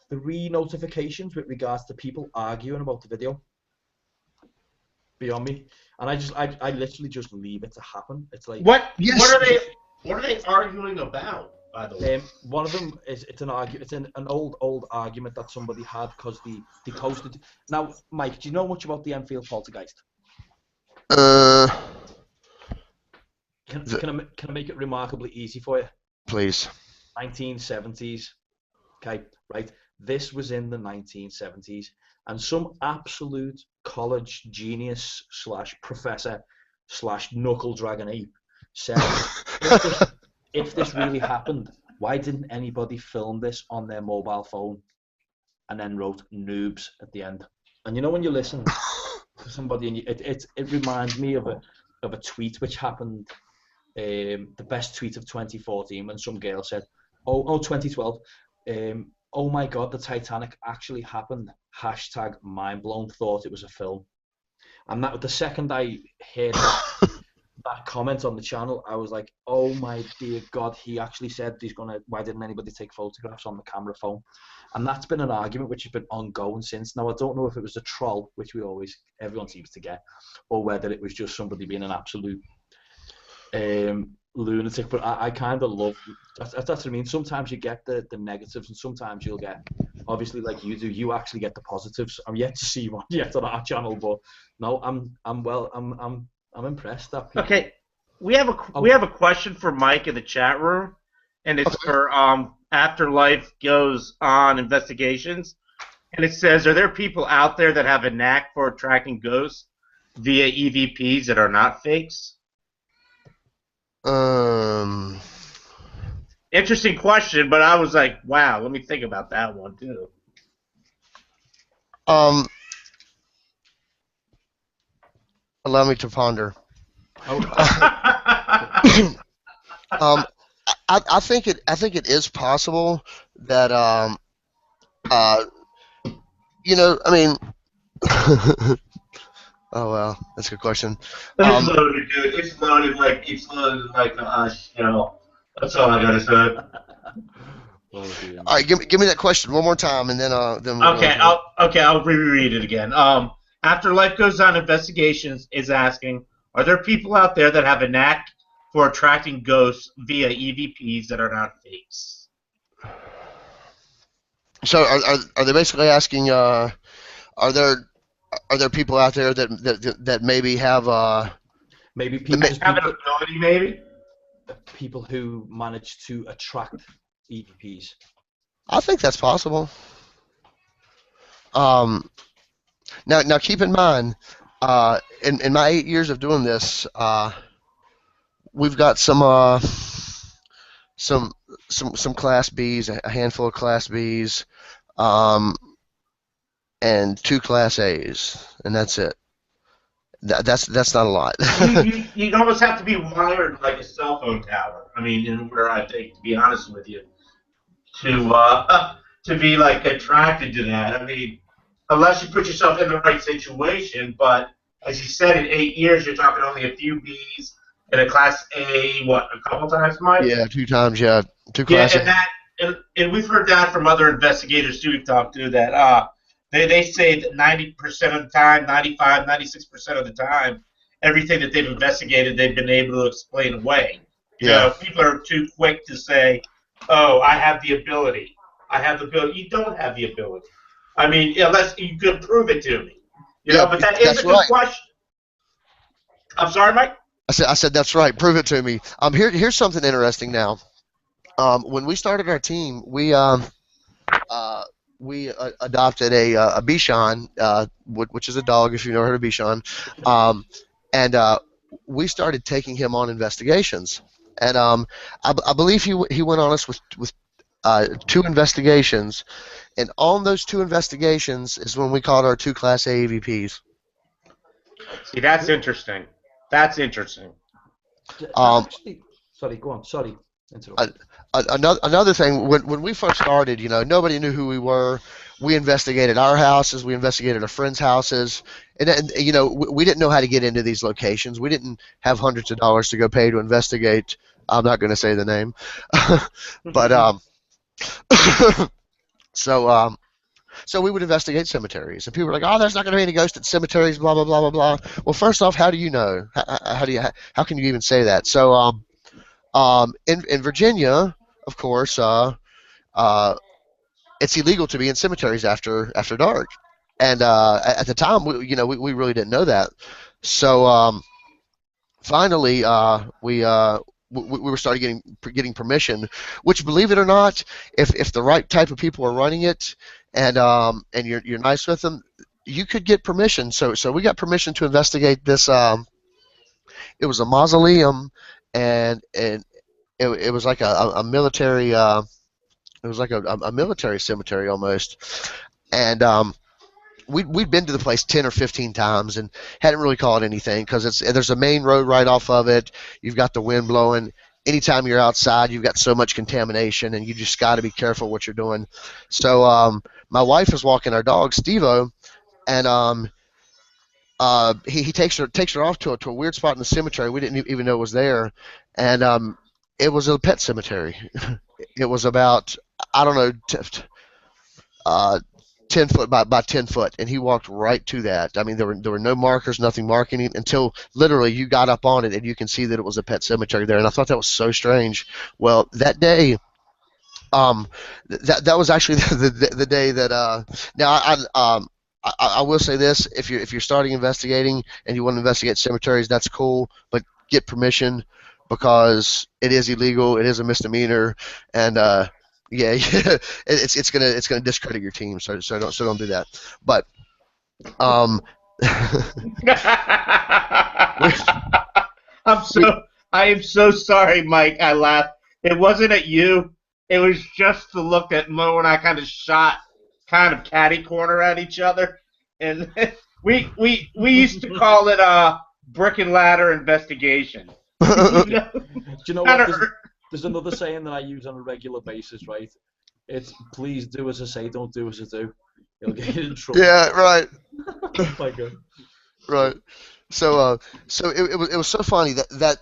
3 notifications with regards to people arguing about the video beyond me, and I literally just leave it to happen. It's like what are they arguing about? by the way. One of them is it's an old argument that somebody had because they posted. Now, Mike, do you know much about the Enfield poltergeist? Uh, Can I make it remarkably easy for you? Please. 1970s. Okay, right. This was in the 1970s, and some absolute college genius / professor / knuckle dragon ape said, if this really happened, why didn't anybody film this on their mobile phone? And then wrote noobs at the end. And you know when you listen to somebody, and it reminds me of a tweet which happened, the best tweet of 2014, when some girl said, "Oh, 2012. Oh my God, the Titanic actually happened. # mind blown. Thought it was a film." And that the second I heard that comment on the channel, I was like, "Oh my dear God, he actually said he's gonna. Why didn't anybody take photographs on the camera phone?" And that's been an argument which has been ongoing since. Now I don't know if it was a troll, which everyone seems to get, or whether it was just somebody being an absolute lunatic. But I kind of love that's what I mean. Sometimes you get the negatives, and sometimes you'll get, obviously, like you do, you actually get the positives. I'm yet to see one yet on our channel, but no, I'm impressed that people... Okay, we have a question for Mike in the chat room, and it's for Afterlife Goes On Investigations, and it says, are there people out there that have a knack for attracting ghosts via EVPs that are not fakes? Interesting question, but I was like, wow, let me think about that one too. Allow me to ponder. I think it is possible that I mean, oh well, that's a good question. It's loaded, dude. It's loaded like a shell. That's all I gotta say. All right, give me that question one more time, and then Okay, I'll reread it again. After Life Goes On Investigations is asking, are there people out there that have a knack for attracting ghosts via EVPs that are not fakes? So are they basically asking, are there people out there that maybe have maybe people have an ability, maybe? People who manage to attract EVPs. I think that's possible. Now keep in mind, in my 8 years of doing this, we've got some Class Bs, a handful of Class Bs, and 2 Class As, and that's it. That's not a lot. You'd almost have to be wired like a cell phone tower. I mean, in order, I think, to be honest with you, to be like attracted to that. I mean, unless you put yourself in the right situation. But as you said, in 8 years, you're talking only a few Bs and a Class A. What, a couple times, Mike? Yeah, 2 times. Yeah, 2 Class A. And we've heard that from other investigators too. We've talked to that. They say that 90% of the time, 95, 96% of the time, everything that they've investigated, they've been able to explain away. You know, people are too quick to say, "Oh, I have the ability. I have the ability." You don't have the ability. I mean, unless you could prove it to me. You know, but that is a good question. I'm sorry, Mike? I said that's right. Prove it to me. Here's something interesting now. When we started our team, we adopted a Bichon, which is a dog, if you've never heard of Bichon, and we started taking him on investigations. And I believe he went on us with 2 investigations, and on those 2 investigations is when we caught our 2 Class A EVPs. See, that's interesting. That's interesting. Sorry, go on. Sorry. Another thing, when we first started, nobody knew who we were. We investigated our houses, we investigated our friends' houses, and we didn't know how to get into these locations. We didn't have hundreds of dollars to go pay to investigate. I'm not going to say the name, but so we would investigate cemeteries, and people were like, "Oh, there's not going to be any ghosts at cemeteries." Blah blah blah blah blah. Well, first off, how do you know? How can you even say that? So in Virginia, of course, it's illegal to be in cemeteries after dark. And at the time, we really didn't know that. So finally, we were started getting permission. Which, believe it or not, if the right type of people are running it, and you're nice with them, you could get permission. So we got permission to investigate this. It was a mausoleum, and it was like a military. It was like a military cemetery almost, and we'd been to the place 10 or 15 times and hadn't really caught anything because there's a main road right off of it. You've got the wind blowing. Anytime you're outside, you've got so much contamination, and you just got to be careful what you're doing. So my wife was walking our dog, Steve-O, and he takes her off to a weird spot in the cemetery. We didn't even know it was there, and it was a pet cemetery. It was about, I don't know, 10 foot by 10 foot, and he walked right to that. I mean, there were no markers, nothing marking it until literally you got up on it, and you can see that it was a pet cemetery there. And I thought that was so strange. Well, that day, that was actually the day that now I will say this: if you're starting investigating and you want to investigate cemeteries, that's cool, but get permission because it is illegal. It is a misdemeanor, and yeah, it's gonna discredit your team. So don't do that. But I am so sorry, Mike. I laughed. It wasn't at you. It was just the look that Mo and I kind of shot, kind of catty corner at each other, and we used to call it a brick and ladder investigation. Do you know what? There's another saying that I use on a regular basis, right? It's please do as I say, don't do as I do. You'll get in trouble. Yeah, right. Oh my God. Right. So it was so funny that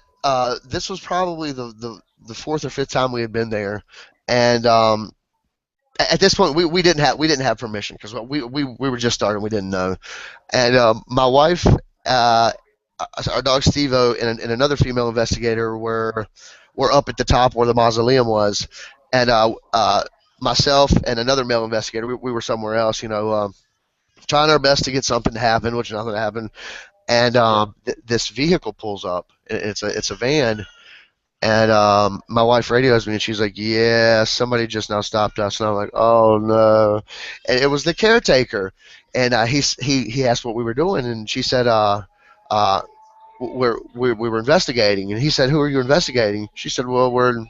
this was probably the fourth or fifth time we had been there, and at this point we didn't have permission because we were just starting, we didn't know, and my wife, our dog Steve-O, and another female investigator were up at the top where the mausoleum was, and myself and another male investigator, we were somewhere else, trying our best to get something to happen, which nothing happened. And this vehicle pulls up. It's a van, and my wife radios me, and she's like, "Yeah, somebody just now stopped us." And I'm like, "Oh no!" And it was the caretaker, and he asked what we were doing, and she said, we were investigating." And he said, "Who are you investigating?" She said, "Well, we're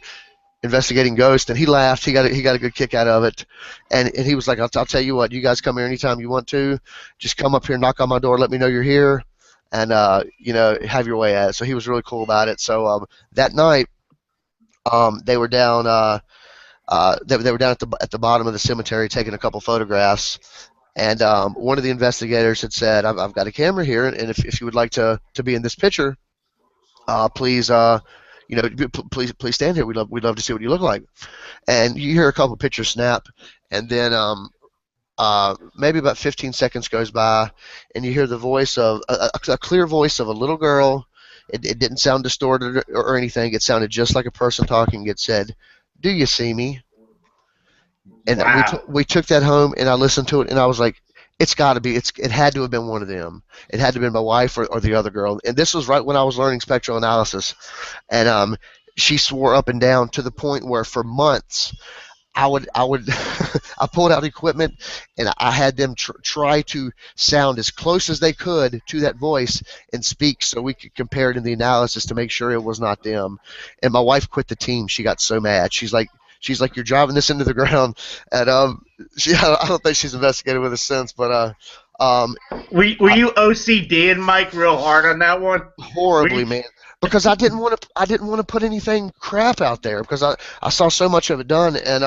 investigating ghosts." And he laughed. He got a good kick out of it, and he was like, "I'll tell you what. You guys come here anytime you want to. Just come up here, knock on my door, let me know you're here, and have your way at it." So he was really cool about it. So that night, they were down. They were down at the bottom of the cemetery taking a couple photographs, and one of the investigators had said, "I've got a camera here, and if you would like to be in this picture, please." Please stand here. We'd love to see what you look like. And you hear a couple pictures snap, and then maybe about 15 seconds goes by, and you hear the voice of a clear voice of a little girl. It didn't sound distorted or anything. It sounded just like a person talking. It said, "Do you see me?" And wow. we took that home, and I listened to it, and I was like, it had to have been one of them. It had to have been my wife or the other girl. And this was right when I was learning spectral analysis. And she swore up and down to the point where for months I pulled out equipment, and I had them try to sound as close as they could to that voice and speak so we could compare it in the analysis to make sure it was not them. And my wife quit the team. She got so mad. She's like, "You're driving this into the ground." And I don't think she's investigated with us since, but were you OCDing Mike real hard on that one? Horribly, man. Because I didn't want to put anything crap out there because I saw so much of it done, and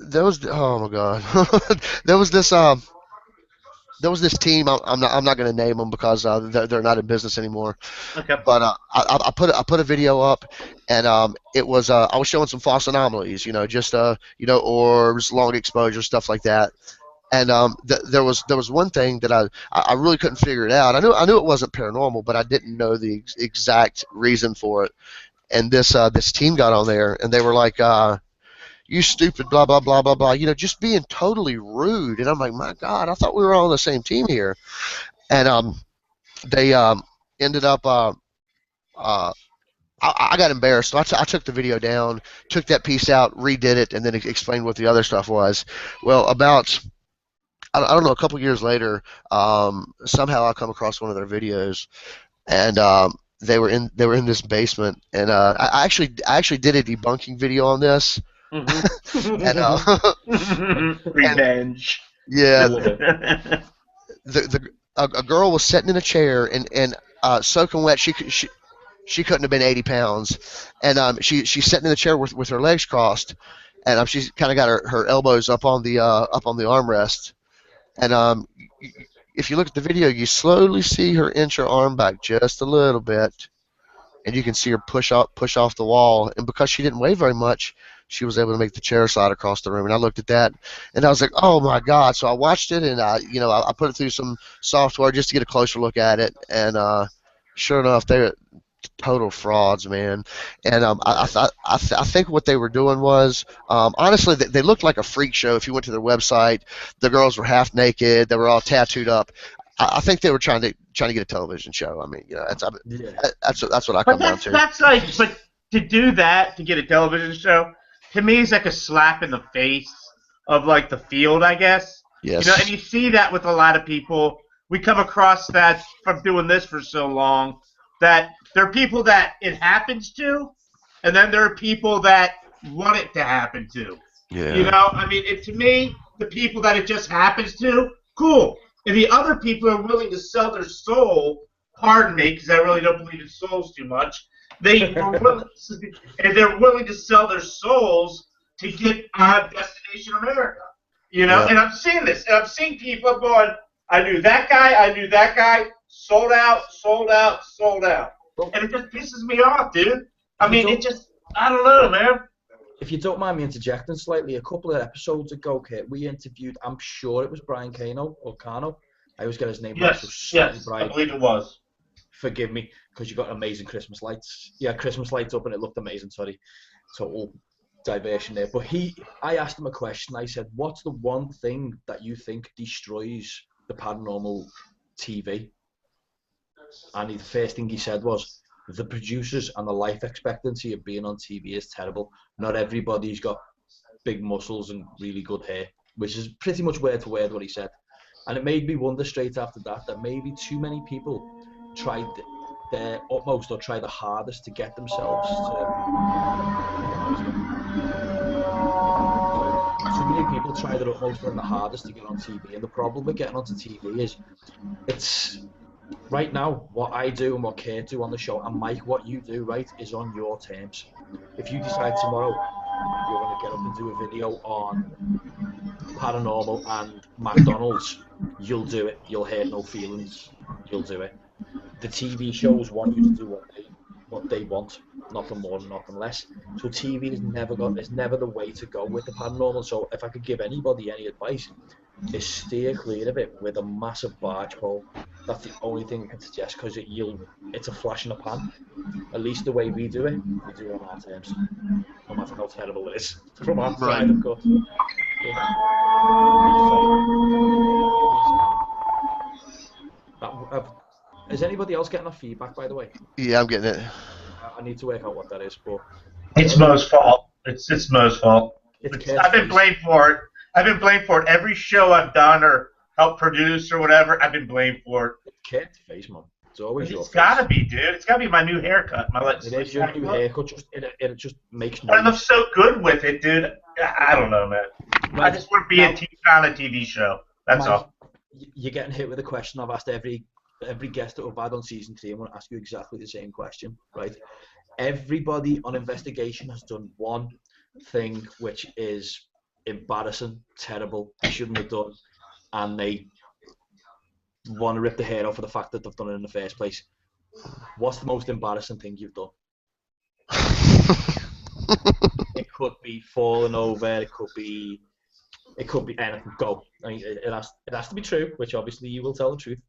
there was, oh my God, there was this team. I'm not going to name them because they're not in business anymore. Okay. But I put a video up, and it was I was showing some false anomalies, just orbs, long exposure, stuff like that. And there was one thing that I really couldn't figure it out. I knew it wasn't paranormal, but I didn't know the exact reason for it. and this team got on there, and they were like, "You stupid, blah blah blah blah blah," just being totally rude. And I'm like, my God, I thought we were all on the same team here. And they ended up. I got embarrassed, so I took the video down, took that piece out, redid it, and then explained what the other stuff was. Well, about I don't know, a couple years later, somehow I come across one of their videos, and they were in this basement, and I actually did a debunking video on this, and Revenge. yeah, a girl was sitting in a chair and soaking wet. She couldn't have been 80 pounds, and she's sitting in the chair with her legs crossed, and she's kind of got her elbows up on the armrest, and if you look at the video, you slowly see her inch her arm back just a little bit, and you can see her push off the wall, and because she didn't weigh very much, she was able to make the chair slide across the room. And I looked at that, and I was like, oh my God. So I watched it, and I put it through some software just to get a closer look at it, and sure enough, they're total frauds, man. And I think what they were doing was, honestly, they looked like a freak show. If you went to their website, the girls were half naked, they were all tattooed up. I think they were trying to get a television show. I mean, that's what I come down to. That's like, but to do that, to get a television show, to me is like a slap in the face of like the field, I guess. Yes. And you see that with a lot of people. We come across that from doing this for so long, that there are people that it happens to, and then there are people that want it to happen to. Yeah. I mean, to me, the people that it just happens to, cool. And the other people are willing to sell their soul, pardon me, because I really don't believe in souls too much, they're willing to sell their souls to get on Destination America. Yeah. And I'm seeing this, and I'm seeing people going, I knew that guy, sold out. And it just pisses me off, dude. I mean, I don't know, man. If you don't mind me interjecting slightly, a couple of episodes ago, Kit, we interviewed, I'm sure it was Brian Cano, or Cano. I always get his name right. Yes, Brian. I believe it was. Forgive me, because you got amazing Christmas lights. Yeah, Christmas lights up and it looked amazing, sorry. Total diversion there. But I asked him a question. I said, what's the one thing that you think destroys the paranormal TV? And the first thing he said was, the producers and the life expectancy of being on TV is terrible. Not everybody's got big muscles and really good hair, which is pretty much word for word what he said. And it made me wonder straight after that maybe too many people tried their utmost or try the hardest to get themselves to... Too many people try their utmost and the hardest to get on TV. And the problem with getting onto TV is it's... Right now, what I do and what Kate do on the show, and Mike, what you do, right, is on your terms. If you decide tomorrow you're going to get up and do a video on Paranormal and McDonald's, you'll do it. You'll hurt no feelings. You'll do it. The TV shows want you to do what they want, nothing more and nothing less. So TV is never the way to go with the paranormal. So if I could give anybody any advice, is steer clear of it with a massive barge pole. That's the only thing I can suggest, because it's a flash in the pan. At least the way we do it on our terms. No matter how terrible it is. From our side, of course. Is anybody else getting our feedback, by the way? Yeah, I'm getting it. I need to work out what that is, but... It's Mo's fault. It's Mo's fault. I've been blamed for it. Every show I've done or helped produce or whatever, I've been blamed for it. It's Kate's face, man. It's always your face. It's gotta be, dude. It's gotta be my new haircut. It is your new haircut. It just makes noise. I look so good with it, dude. I don't know, man. Right. I just want to be on a TV show. That's all. You're getting hit with a question I've asked every guest that we've had on season 3. I'm going to ask you exactly the same question, right? Everybody on Investigation has done one thing which is embarrassing, terrible, they shouldn't have done, and they want to rip the hair off for the fact that they've done it in the first place. What's the most embarrassing thing you've done? It could be falling over, it could be anything. Go. I mean, it has to be true, which obviously you will tell the truth.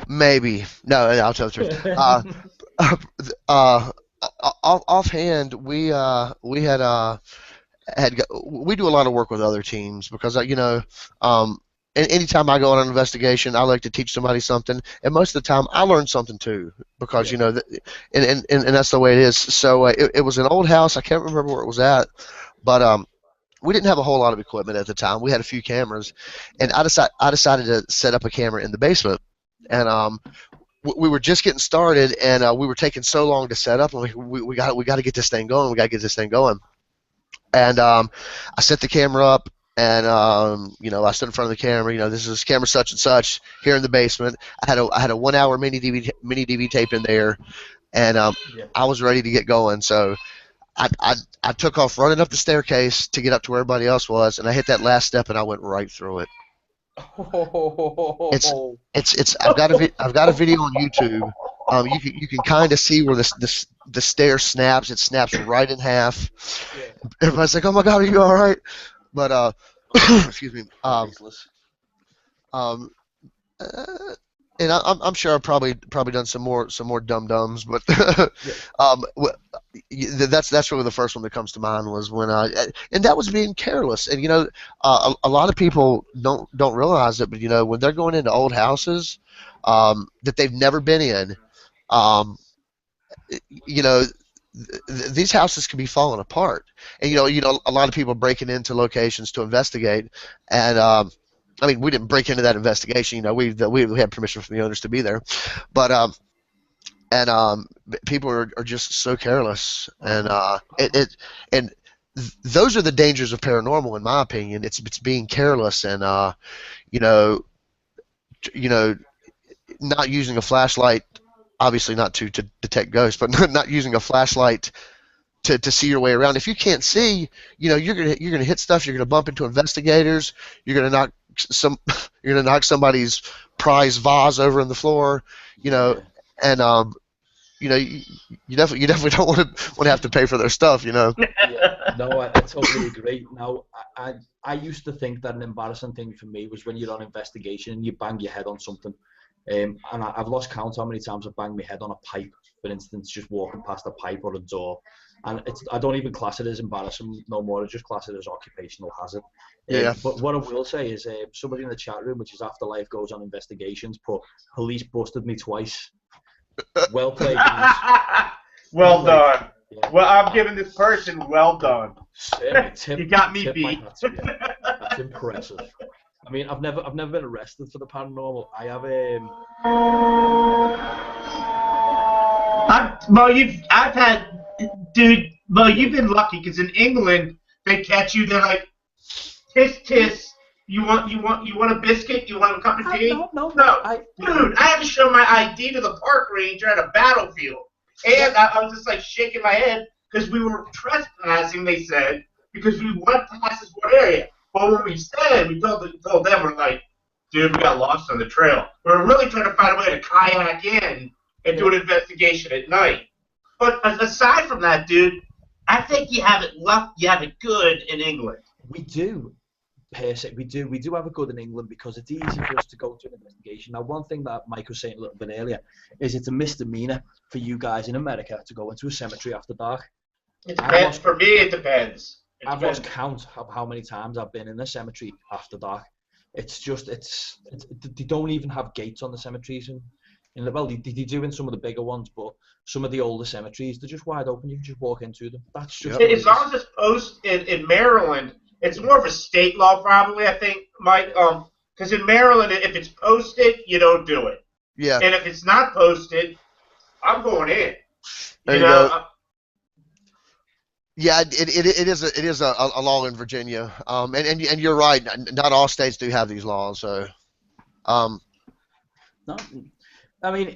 Maybe. No, I'll tell the truth. offhand, we we do a lot of work with other teams because anytime I go on an investigation, I like to teach somebody something, and most of the time I learn something too because Yeah. and that's the way it is. So it was an old house. I can't remember where it was at, but we didn't have a whole lot of equipment at the time. We had a few cameras, and I decided to set up a camera in the basement, and we were just getting started, and we were taking so long to set up, and we got to get this thing going. We got to get this thing going. And I set the camera up, and I stood in front of the camera. This is camera such and such here in the basement. I had a 1 hour mini DV tape in there, and Yeah. I was ready to get going. So I took off running up the staircase to get up to where everybody else was, and I hit that last step, and I went right through it. It's I've got a video on YouTube. You can kind of see where the stair snaps. It snaps right in half. Yeah. Everybody's like, "Oh my God, are you all right?" But excuse me. Priceless. And I'm sure I've probably done some more dum dums, but that's really the first one that comes to mind was when and that was being careless. And a lot of people don't realize it, but when they're going into old houses that they've never been in, these houses can be falling apart, and a lot of people breaking into locations to investigate, and I mean, we didn't break into that investigation. We had permission from the owners to be there, but people are just so careless, and those are the dangers of paranormal, in my opinion. It's being careless, and not using a flashlight, obviously not to detect ghosts, but not using a flashlight to see your way around. If you can't see, you're gonna hit stuff. You're gonna bump into investigators. You're gonna knock somebody's prize vase over on the floor. And you definitely don't want to have to pay for their stuff. Yeah. No, I totally agree. Now, I used to think that an embarrassing thing for me was when you're on investigation and you bang your head on something. And I've lost count how many times I've banged my head on a pipe, for instance, just walking past a pipe or a door. And I don't even class it as embarrassing no more. I just class it as occupational hazard. Yeah. But what I will say is somebody in the chat room, which is Afterlife Goes on Investigations, put police busted me twice. Well played, guys. Well done. Yeah. Well, I'm giving this person well done. You got me beat. That's impressive. I mean, I've never been arrested for the paranormal. I have you've been lucky because in England they catch you. They're like, tis. You want a biscuit? You want a cup of tea? No. Dude, I had to show my ID to the park ranger at a battlefield, and I was just like shaking my head because we were trespassing. They said because we went past this one area. But when we told them, we're like, dude, we got lost on the trail. We were really trying to find a way to kayak in and do an investigation at night. But aside from that, dude, I think you have it good in England. We do. We do have it good in England because it's easy for us to go to an investigation. Now, one thing that Mike was saying a little bit earlier is it's a misdemeanor for you guys in America to go into a cemetery after dark. It depends. For me, it depends. I've lost count of how many times I've been in the cemetery after dark. They don't even have gates on the cemeteries, they do in some of the bigger ones, but some of the older cemeteries, they're just wide open. You can just walk into them. That's just as long as it's posted in Maryland. It's more of a state law, probably. I think, Mike, because in Maryland, if it's posted, you don't do it. Yeah. And if it's not posted, I'm going in. There you go. Yeah, it is a law in Virginia, and you're right. Not all states do have these laws, so. No, I mean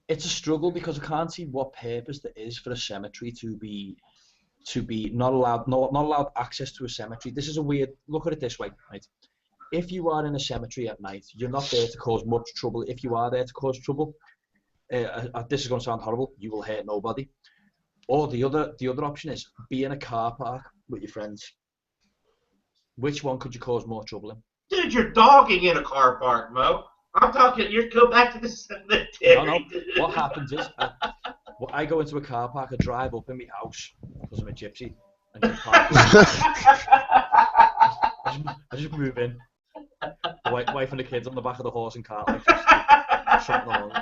it's a struggle because I can't see what purpose there is for a cemetery to be not allowed access to a cemetery. This is a weird. Look at it this way, right? If you are in a cemetery at night, you're not there to cause much trouble. If you are there to cause trouble, this is going to sound horrible. You will hurt nobody. Or the other option is be in a car park with your friends. Which one could you cause more trouble in? Dude, you're dogging in a car park, Mo. I'm talking. You go back to the cemetery. No. What happens is Well, I go into a car park, I drive up in my house because I'm a gypsy, and just park I just move in. The wife and the kids on the back of the horse and cart, like just trotting along.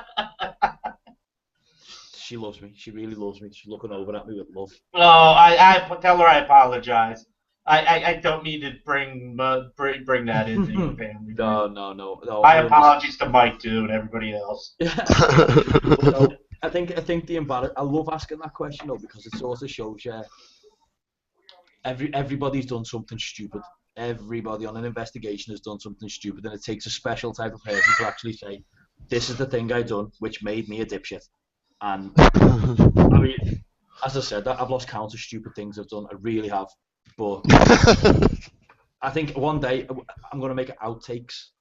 She loves me. She really loves me. She's looking over at me with love. Oh, I tell her I apologize. I don't need to bring that into your family. No. My apologies to Mike too and everybody else. No, I think I love asking that question though, because it sort of shows you everybody's done something stupid. Everybody on an investigation has done something stupid, and it takes a special type of person to actually say, "This is the thing I done, which made me a dipshit." And I mean, as I said, I've lost count of stupid things I've done. I really have. But I think one day I'm going to make outtakes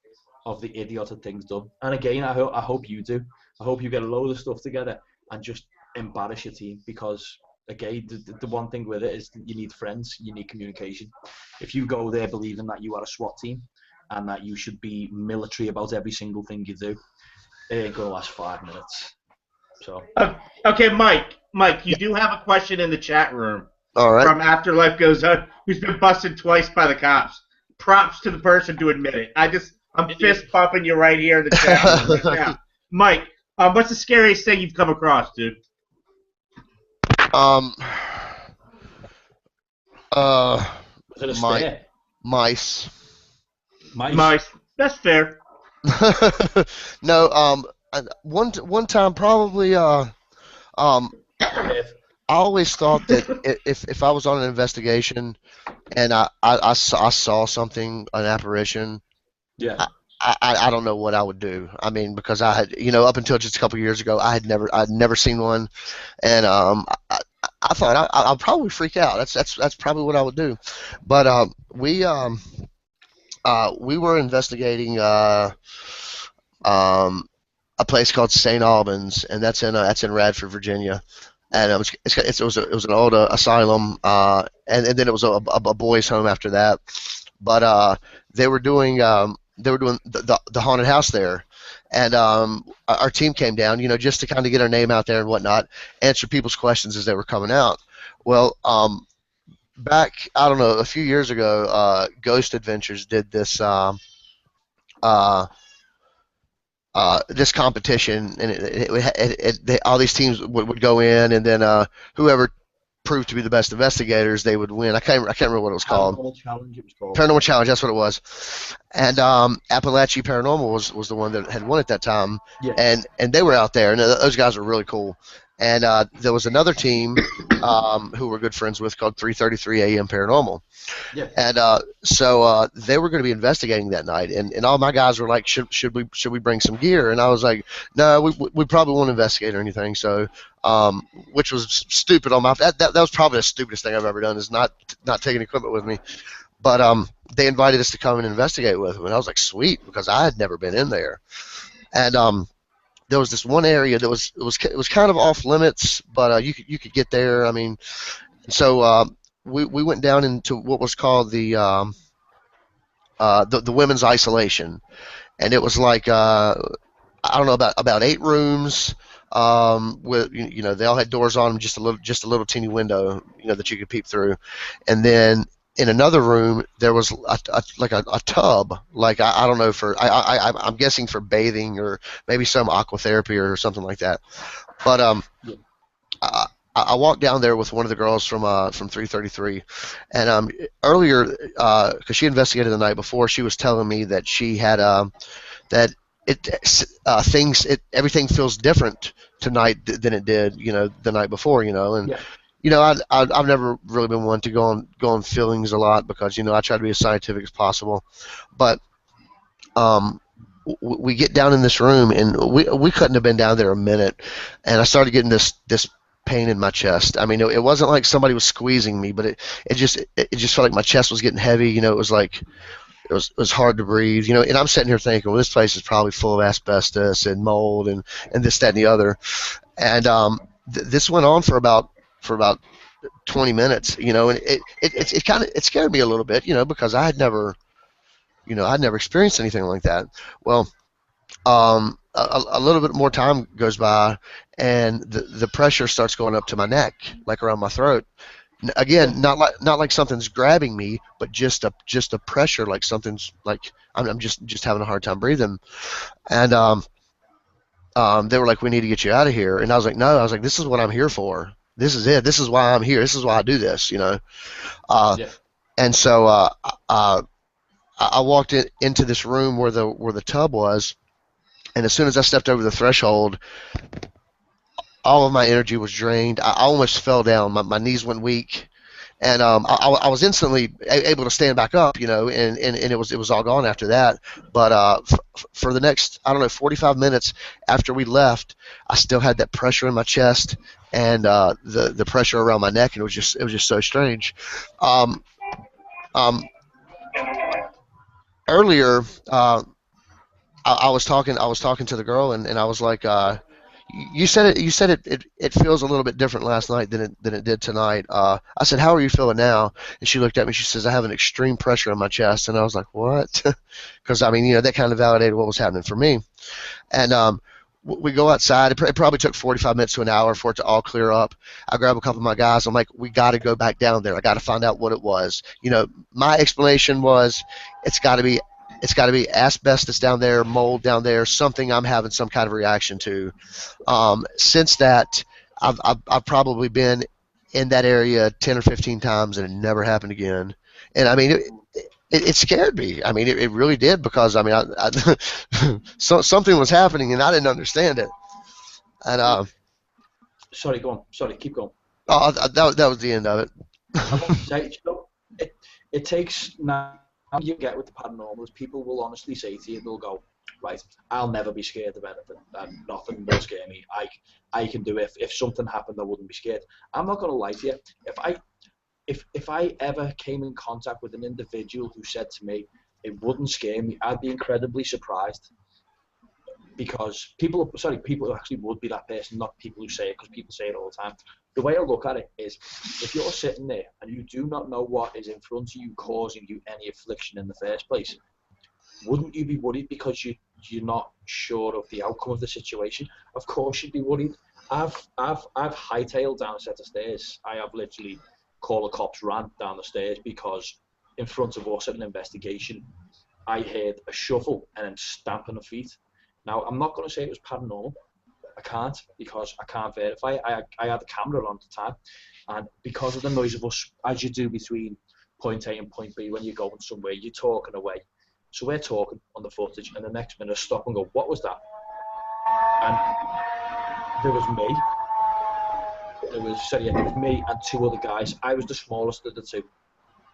of the idiotic things done. And again, I hope you do. I hope you get a load of stuff together and just embarrass your team, because again, the one thing with it is you need friends, you need communication. If you go there believing that you are a SWAT team and that you should be military about every single thing you do, it ain't going to last 5 minutes. So. Okay, Mike, you do have a question in the chat room. All right. From Afterlife Goes On, who's been busted twice by the cops. Props to the person to admit it. I'm fist bumping you right here in the chat room right now. Mike, what's the scariest thing you've come across, dude? Mice. Mice. That's fair. No, one time probably I always thought that if I was on an investigation and I saw something, an apparition, yeah, I don't know what I would do. I mean, because I had, up until just a couple of years ago, I'd never seen one, and I thought I'd probably freak out. That's probably what I would do. But we were investigating a place called St. Albans, and that's in Radford, Virginia. And it was an old asylum, and then it was a boys' home after that. But they were doing the haunted house there, and our team came down, just to kind of get our name out there and whatnot, answer people's questions as they were coming out. Well, back, I don't know, a few years ago, Ghost Adventures did this this competition, and all these teams would go in, and then whoever proved to be the best investigators, they would win. I can't remember what it was called. Paranormal Challenge. It was called. Paranormal Challenge. That's what it was. And v.i.p.e.r was the one that had won at that time. Yeah. And they were out there, and those guys were really cool. And there was another team who we're good friends with called 3:33 a.m. Paranormal. Yeah. And so they were going to be investigating that night, and all my guys were like, should we bring some gear? And I was like, no, we probably won't investigate or anything. So, which was stupid on my that was probably the stupidest thing I've ever done, is not taking equipment with me. But they invited us to come and investigate with them, and I was like, sweet, because I had never been in there. And there was this one area that was kind of off limits, but you could get there. I mean, so we went down into what was called the women's isolation, and it was like I don't know, about 8 rooms, with they all had doors on them, just a little teeny window that you could peep through, and then in another room there was a tub, like I don't know, I'm guessing for bathing or maybe some aquatherapy or something like that. But I walked down there with one of the girls from 333, and earlier, because she investigated the night before, she was telling me that she had that everything feels different tonight than it did the night before, and. Yeah. I've never really been one to go on feelings a lot, because I try to be as scientific as possible. But we get down in this room, and we couldn't have been down there a minute, and I started getting this pain in my chest. I mean, it wasn't like somebody was squeezing me, but it just felt like my chest was getting heavy. It was like it was hard to breathe. And I'm sitting here thinking, well, this place is probably full of asbestos and mold and this, that, and the other. And this went on for about 20 minutes, and it scared me a little bit, because I had never experienced anything like that. Well, a little bit more time goes by, and the pressure starts going up to my neck, like around my throat. Again, not like something's grabbing me, but just a pressure, like something's like I'm just having a hard time breathing. And they were like, "We need to get you out of here." And I was like, "No," I was like, "This is what I'm here for. This is it. This is why I'm here. This is why I do this." Yeah. And so I walked into this room where the tub was, and as soon as I stepped over the threshold, all of my energy was drained. I almost fell down. My knees went weak, and I was instantly able to stand back up, and it was all gone after that. But for the next, I don't know, 45 minutes after we left, I still had that pressure in my chest and the pressure around my neck, and it was just so strange. Um, um, Earlier, I was talking to the girl, and I was like, you said it feels a little bit different last night than it did tonight. I said, how are you feeling now? And she looked at me. She says, I have an extreme pressure on my chest. And I was like, what? Because I mean, that kind of validated what was happening for me. And we go outside. It probably took 45 minutes to an hour for it to all clear up. I grab a couple of my guys. I'm like, we got to go back down there. I got to find out what it was. My explanation was, it's got to be asbestos down there, mold down there, something I'm having some kind of reaction to. Since that, I've probably been in that area 10 or 15 times, and it never happened again. And I mean, it scared me. I mean, it really did, because I mean, something was happening and I didn't understand it. And Sorry, go on. Sorry, keep going. that was the end of it. I want to say, it takes now. You get with the paranormals, people will honestly say to you, they'll go, right, I'll never be scared of anything, and nothing will scare me. I can do it. If something happened, I wouldn't be scared. I'm not going to lie to you. If I ever came in contact with an individual who said to me it wouldn't scare me, I'd be incredibly surprised. Because people actually would be that person, not people who say it, because people say it all the time. The way I look at it is, if you're sitting there and you do not know what is in front of you causing you any affliction in the first place, wouldn't you be worried because you're not sure of the outcome of the situation? Of course you'd be worried. I've hightailed down a set of stairs. I have literally called the cops, ran down the stairs, because in front of us at an investigation, I heard a shuffle and then stamping of feet. Now, I'm not going to say it was paranormal. I can't, because I can't verify. I had the camera on at the time, and because of the noise of us, as you do between point A and point B when you're going somewhere, you're talking away. So we're talking on the footage, and the next minute I stop and go, what was that? And there was me. There was me and two other guys. I was the smallest of the two.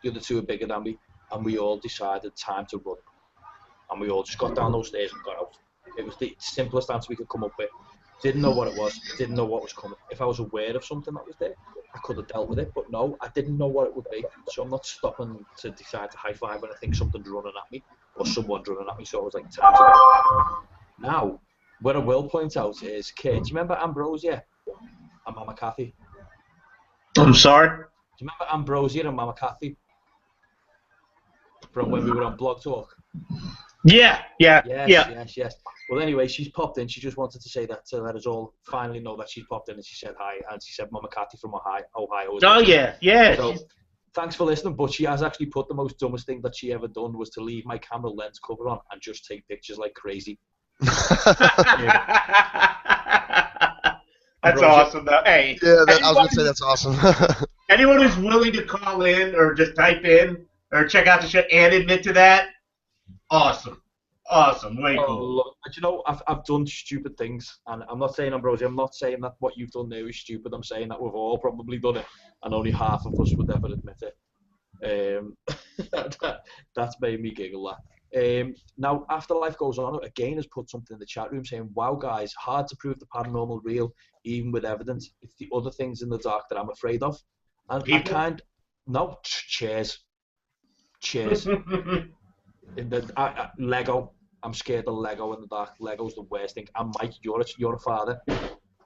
The other two were bigger than me, and we all decided time to run. And we all just got down those stairs and got out. It was the simplest answer we could come up with. Didn't know what it was, didn't know what was coming. If I was aware of something that was there, I could have dealt with it, but no, I didn't know what it would be. So I'm not stopping to decide to high five when I think something's running at me, or someone's running at me. So I was like, time to go. Now, what I will point out is, Kate, do you remember Ambrosia and Mama Kathy? I'm sorry? Do you remember Ambrosia and Mama Kathy from when we were on Blog Talk? Yeah. Yes. Well, anyway, she's popped in. She just wanted to say that to let us all finally know that she's popped in, and she said hi, and she said Mama Cathy from Ohio. Oh, yeah. So, thanks for listening, but she has actually put the most dumbest thing that she ever done was to leave my camera lens cover on and just take pictures like crazy. That's awesome, though. Hey, yeah, I was going to say that's awesome. Anyone who's willing to call in or just type in or check out the show and admit to that, awesome, way cool. Look, you know, I've done stupid things, and I'm not saying, Ambrosia, I'm not saying that what you've done there is stupid. I'm saying that we've all probably done it, and only half of us would ever admit it. That's made me giggle. Now, Afterlife Goes On again has put something in the chat room saying, "Wow, guys, hard to prove the paranormal real, even with evidence. It's the other things in the dark that I'm afraid of." And People? Cheers. Lego. I'm scared of Lego in the dark. Lego's the worst thing. And Mike, you're a father.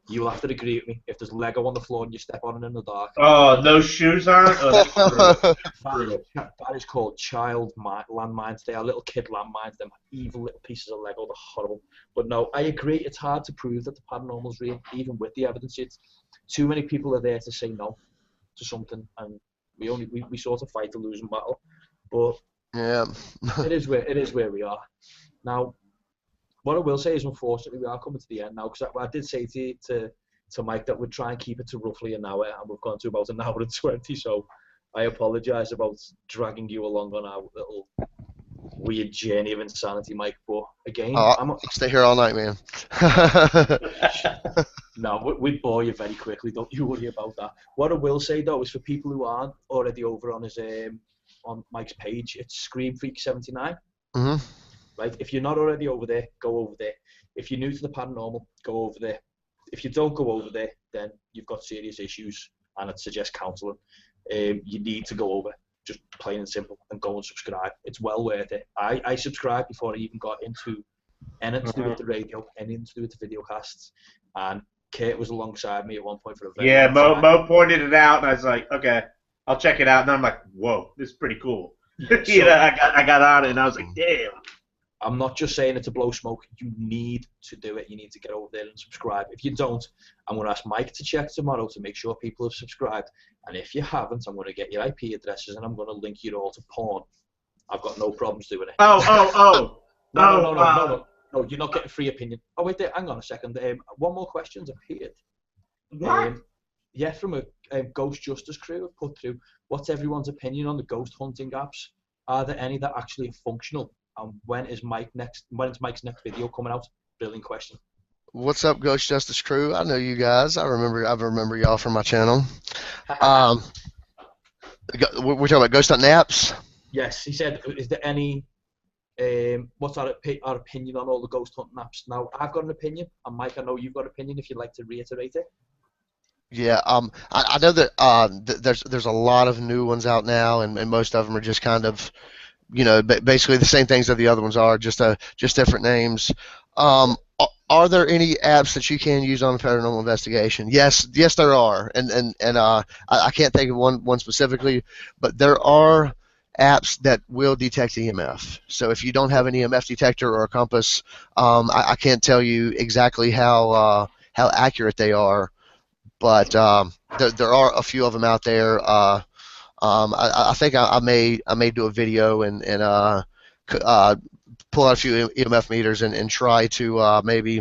You'll have to agree with me. If there's Lego on the floor and you step on it in the dark, Oh, those shoes on? Oh, that's brutal. that is called child landmines. They are little kid landmines. Them evil little pieces of Lego. They're horrible. But no, I agree. It's hard to prove that the paranormal's real, even with the evidence. It's too many people are there to say no to something, and we sort of fight a losing battle. But Yeah. it is where we are now. What I will say is, unfortunately, we are coming to the end now, because I did say to Mike that we'd try and keep it to roughly an hour, and we've gone to about an hour and 20. So I apologise about dragging you along on our little weird journey of insanity, Mike. But again, I'll stay here all night, man. No, we'd bore you very quickly. Don't you worry about that. What I will say though is, for people who aren't already over on his on Mike's page, it's Scream Freak 79. Mm-hmm. Right? If you're not already over there, go over there. If you're new to the paranormal, go over there. If you don't go over there, then you've got serious issues, and I'd suggest counselling. You need to go over, just plain and simple, and go and subscribe. It's well worth it. I subscribed before I even got into anything to do with the radio, anything to do with the video casts, and Kurt was alongside me at one point for a very long time. Mo pointed it out, and I was like, okay, I'll check it out. And I'm like, whoa, this is pretty cool. So, I got on it, and I was like, damn. I'm not just saying it to blow smoke. You need to do it. You need to get over there and subscribe. If you don't, I'm going to ask Mike to check tomorrow to make sure people have subscribed. And if you haven't, I'm going to get your IP addresses, and I'm going to link you all to porn. I've got no problems doing it. Oh. No, you're not getting free opinion. Oh, wait there. Hang on a second. One more question's appeared. What? Yeah, from a Ghost Justice crew have put through, what's everyone's opinion on the ghost hunting apps? Are there any that actually are functional? And when is Mike's next video coming out? Brilliant question. What's up, Ghost Justice crew? I know you guys. I remember y'all from my channel. We're talking about ghost hunting apps. Yes, he said, is there any, what's our opinion on all the ghost hunting apps? Now, I've got an opinion, and Mike, I know you've got an opinion, if you'd like to reiterate it. Yeah, I know that there's a lot of new ones out now, and most of them are just kind of, basically the same things that the other ones are, just different names. Are there any apps that you can use on paranormal investigation? Yes, there are, and I can't think of one specifically, but there are apps that will detect EMF. So if you don't have an EMF detector or a compass, I can't tell you exactly how accurate they are, but there are a few of them out there. I think I may do a video and pull out a few EMF meters and try to maybe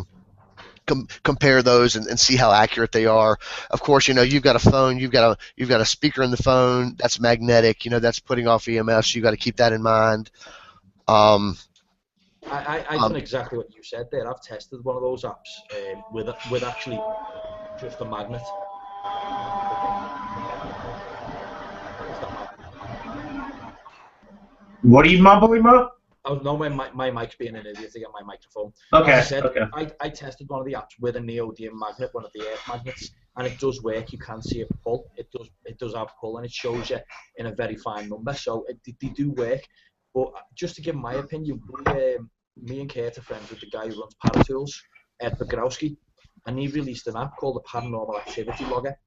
compare those and see how accurate they are. Of course, you've got a phone, you've got a speaker in the phone that's magnetic. That's putting off EMF, so you've got to keep that in mind. I done exactly what you said there. I've tested one of those apps with actually just a magnet. What are you mumbling, Mo? Oh no, my mic's being an idiot to get my microphone. Okay. As I said, okay. I tested one of the apps with a neodymium magnet, one of the earth magnets, and it does work. You can see it pull. It does have pull, and it shows you in a very fine number. So they do work. But just to give my opinion, me and Kurt are friends with the guy who runs Paratools, Ed Bogrowski, and he released an app called the Paranormal Activity Logger.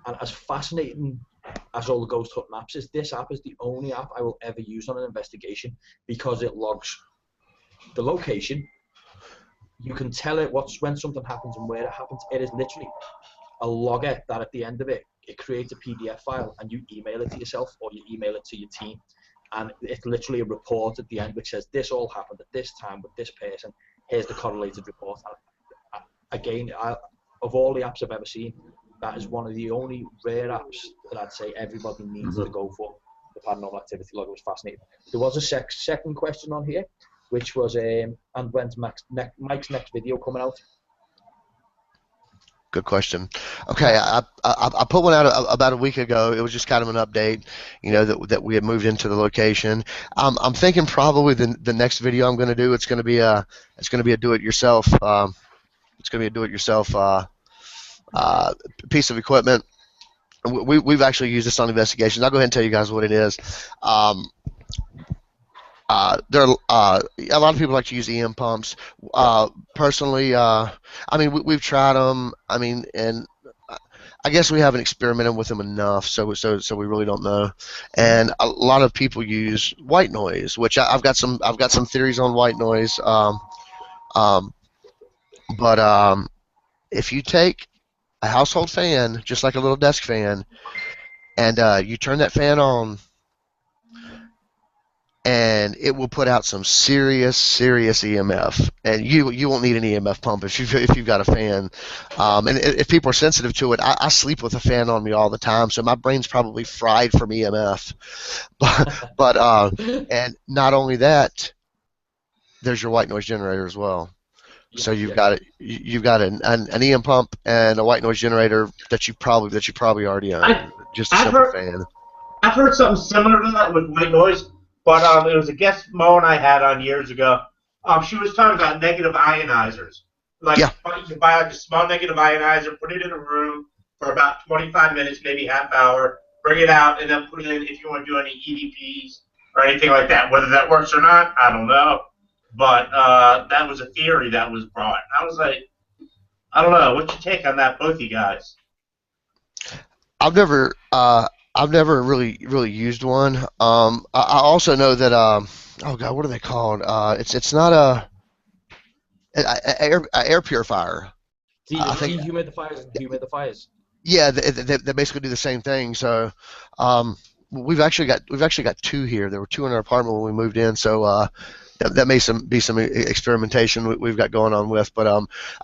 And as fascinating as all the ghost hunting apps is, this app is the only app I will ever use on an investigation, because it logs the location. You can tell it when something happens and where it happens. It is literally a logger that at the end of it creates a PDF file, and you email it to yourself or you email it to your team. And it's literally a report at the end which says this all happened at this time with this person. Here's the correlated report. And again, of all the apps I've ever seen, that is one of the only rare apps that I'd say everybody needs to go for. The Paranormal Activity Logger was fascinating. There was a second question on here, which was, and when's Mike's next video coming out? Good question. Okay, I put one out about a week ago. It was just kind of an update, that we had moved into the location. I'm thinking probably the next video I'm going to do, it's going to be a do-it-yourself. It's going to be a do-it-yourself piece of equipment. We've actually used this on investigations. I'll go ahead and tell you guys what it is. there are a lot of people like to use EM pumps. Personally, I mean, we've tried them. I mean, and I guess we haven't experimented with them enough, so we really don't know. And a lot of people use white noise, which I've got some theories on white noise. Um, but if you take a household fan, just like a little desk fan, and you turn that fan on, and it will put out some serious EMF, and you won't need an EMF pump if you've got a fan. And if people are sensitive to it, I sleep with a fan on me all the time, so my brain's probably fried from EMF. But and not only that, there's your white noise generator as well. So you've got an EM pump and a white noise generator that you probably already own. Just a simple fan. I've heard something similar to that with white noise, but it was a guest Mo and I had on years ago. She was talking about negative ionizers. Like, you buy a small negative ionizer, put it in a room for about 25 minutes, maybe half hour, bring it out, and then put it in if you want to do any EVPs or anything like that. Whether that works or not, I don't know. But that was a theory that was brought. I was like, I don't know. What's your take on that, both you guys? I've never really used one. I also know that oh god, what are they called? It's not a air purifier. I think dehumidifiers. Yeah, they basically do the same thing. So we've actually got two here. There were two in our apartment when we moved in. So that may be some experimentation we've got going on with. But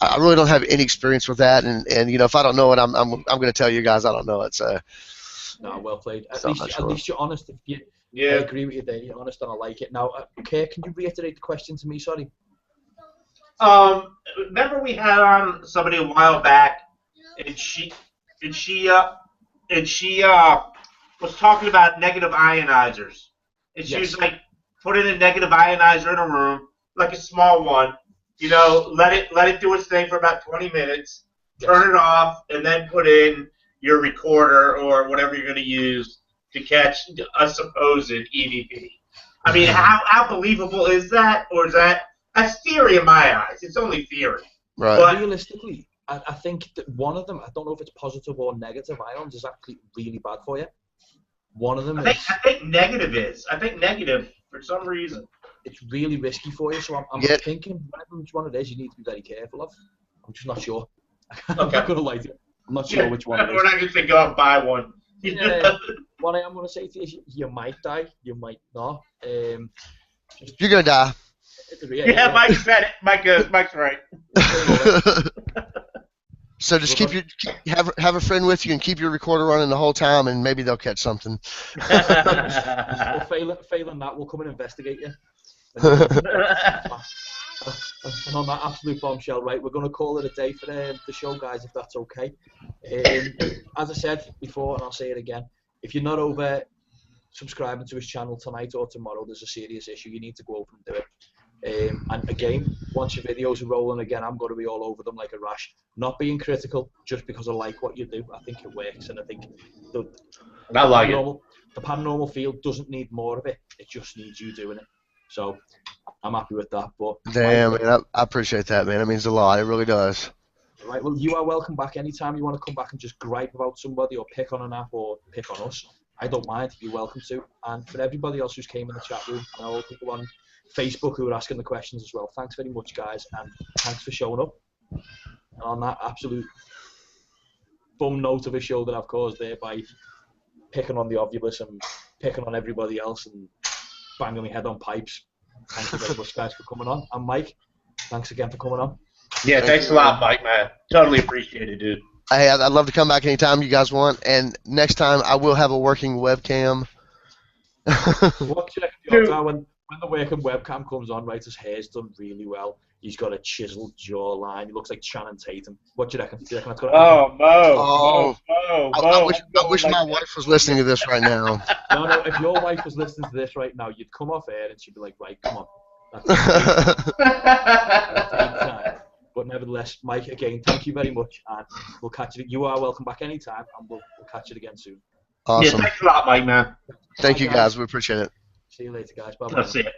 I really don't have any experience with that. And you know, if I don't know it, I'm going to tell you guys I don't know it. So. No, well played. At least you're honest. I agree with you there. You're honest, and I like it. Now, okay, can you reiterate the question to me? Sorry. Remember we had on somebody a while back, and she was talking about negative ionizers. And she was like, put in a negative ionizer in a room, like a small one. You know, let it do its thing for about 20 minutes. Turn it off, and then put in your recorder or whatever you're going to use to catch a supposed EVP. I mean, how believable is that? Or is that's theory in my eyes? It's only theory. Right. But realistically, I think that one of them, I don't know if it's positive or negative ions, is actually really bad for you. One of them I think negative is. I think negative, for some reason. It's really risky for you, so I'm thinking which one it is you need to be very careful of. I'm just not sure. I'm not going to lie to you. I'm not sure which one it is. We're not going to go out and buy one. What I am going to say to you is you might die, you might not. You're going to die. Yeah, Mike said it. Mike's right. So just have a friend with you and keep your recorder running the whole time, and maybe they'll catch something. Failing that, we'll come and investigate you. And on that absolute bombshell, right, we're going to call it a day for the show, guys, if that's okay. As I said before, and I'll say it again, if you're not over subscribing to his channel tonight or tomorrow, there's a serious issue. You need to go over and do it. And again, once your videos are rolling again, I'm going to be all over them like a rash. Not being critical, just because I like what you do. I think it works, and I think the paranormal field doesn't need more of it. It just needs you doing it. So I'm happy with that. But damn, man, I appreciate that, man. It means a lot. It really does. Right. Well, you are welcome back anytime you want to come back and just gripe about somebody or pick on an app or pick on us. I don't mind. You're welcome to. And for everybody else who's came in the chat room, and all the people on Facebook who are asking the questions as well, thanks very much, guys, and thanks for showing up. And on that absolute bum note of a show that I've caused there by picking on the obvious and picking on everybody else and banging my head on pipes. Thank you very much, guys, for coming on. And Mike, thanks again for coming on. Yeah, thanks a lot, Mike, man. Totally appreciate it, dude. Hey, I'd love to come back anytime you guys want, and next time I will have a working webcam. What do you reckon, when the working webcam comes on, right, his hair's done really well. He's got a chiseled jawline. He looks like Channing Tatum. What do you reckon? Mo. I wish my wife was listening to this right now. No, if your wife was listening to this right now, you'd come off air and she'd be like, right, come on. That's but nevertheless, Mike, again, thank you very much, and we'll catch you. You are welcome back anytime, and we'll catch you again soon. Awesome. Yeah, thanks a lot, Mike, man. Thank you, guys. We appreciate it. See you later, guys. Bye-bye. I'll see you.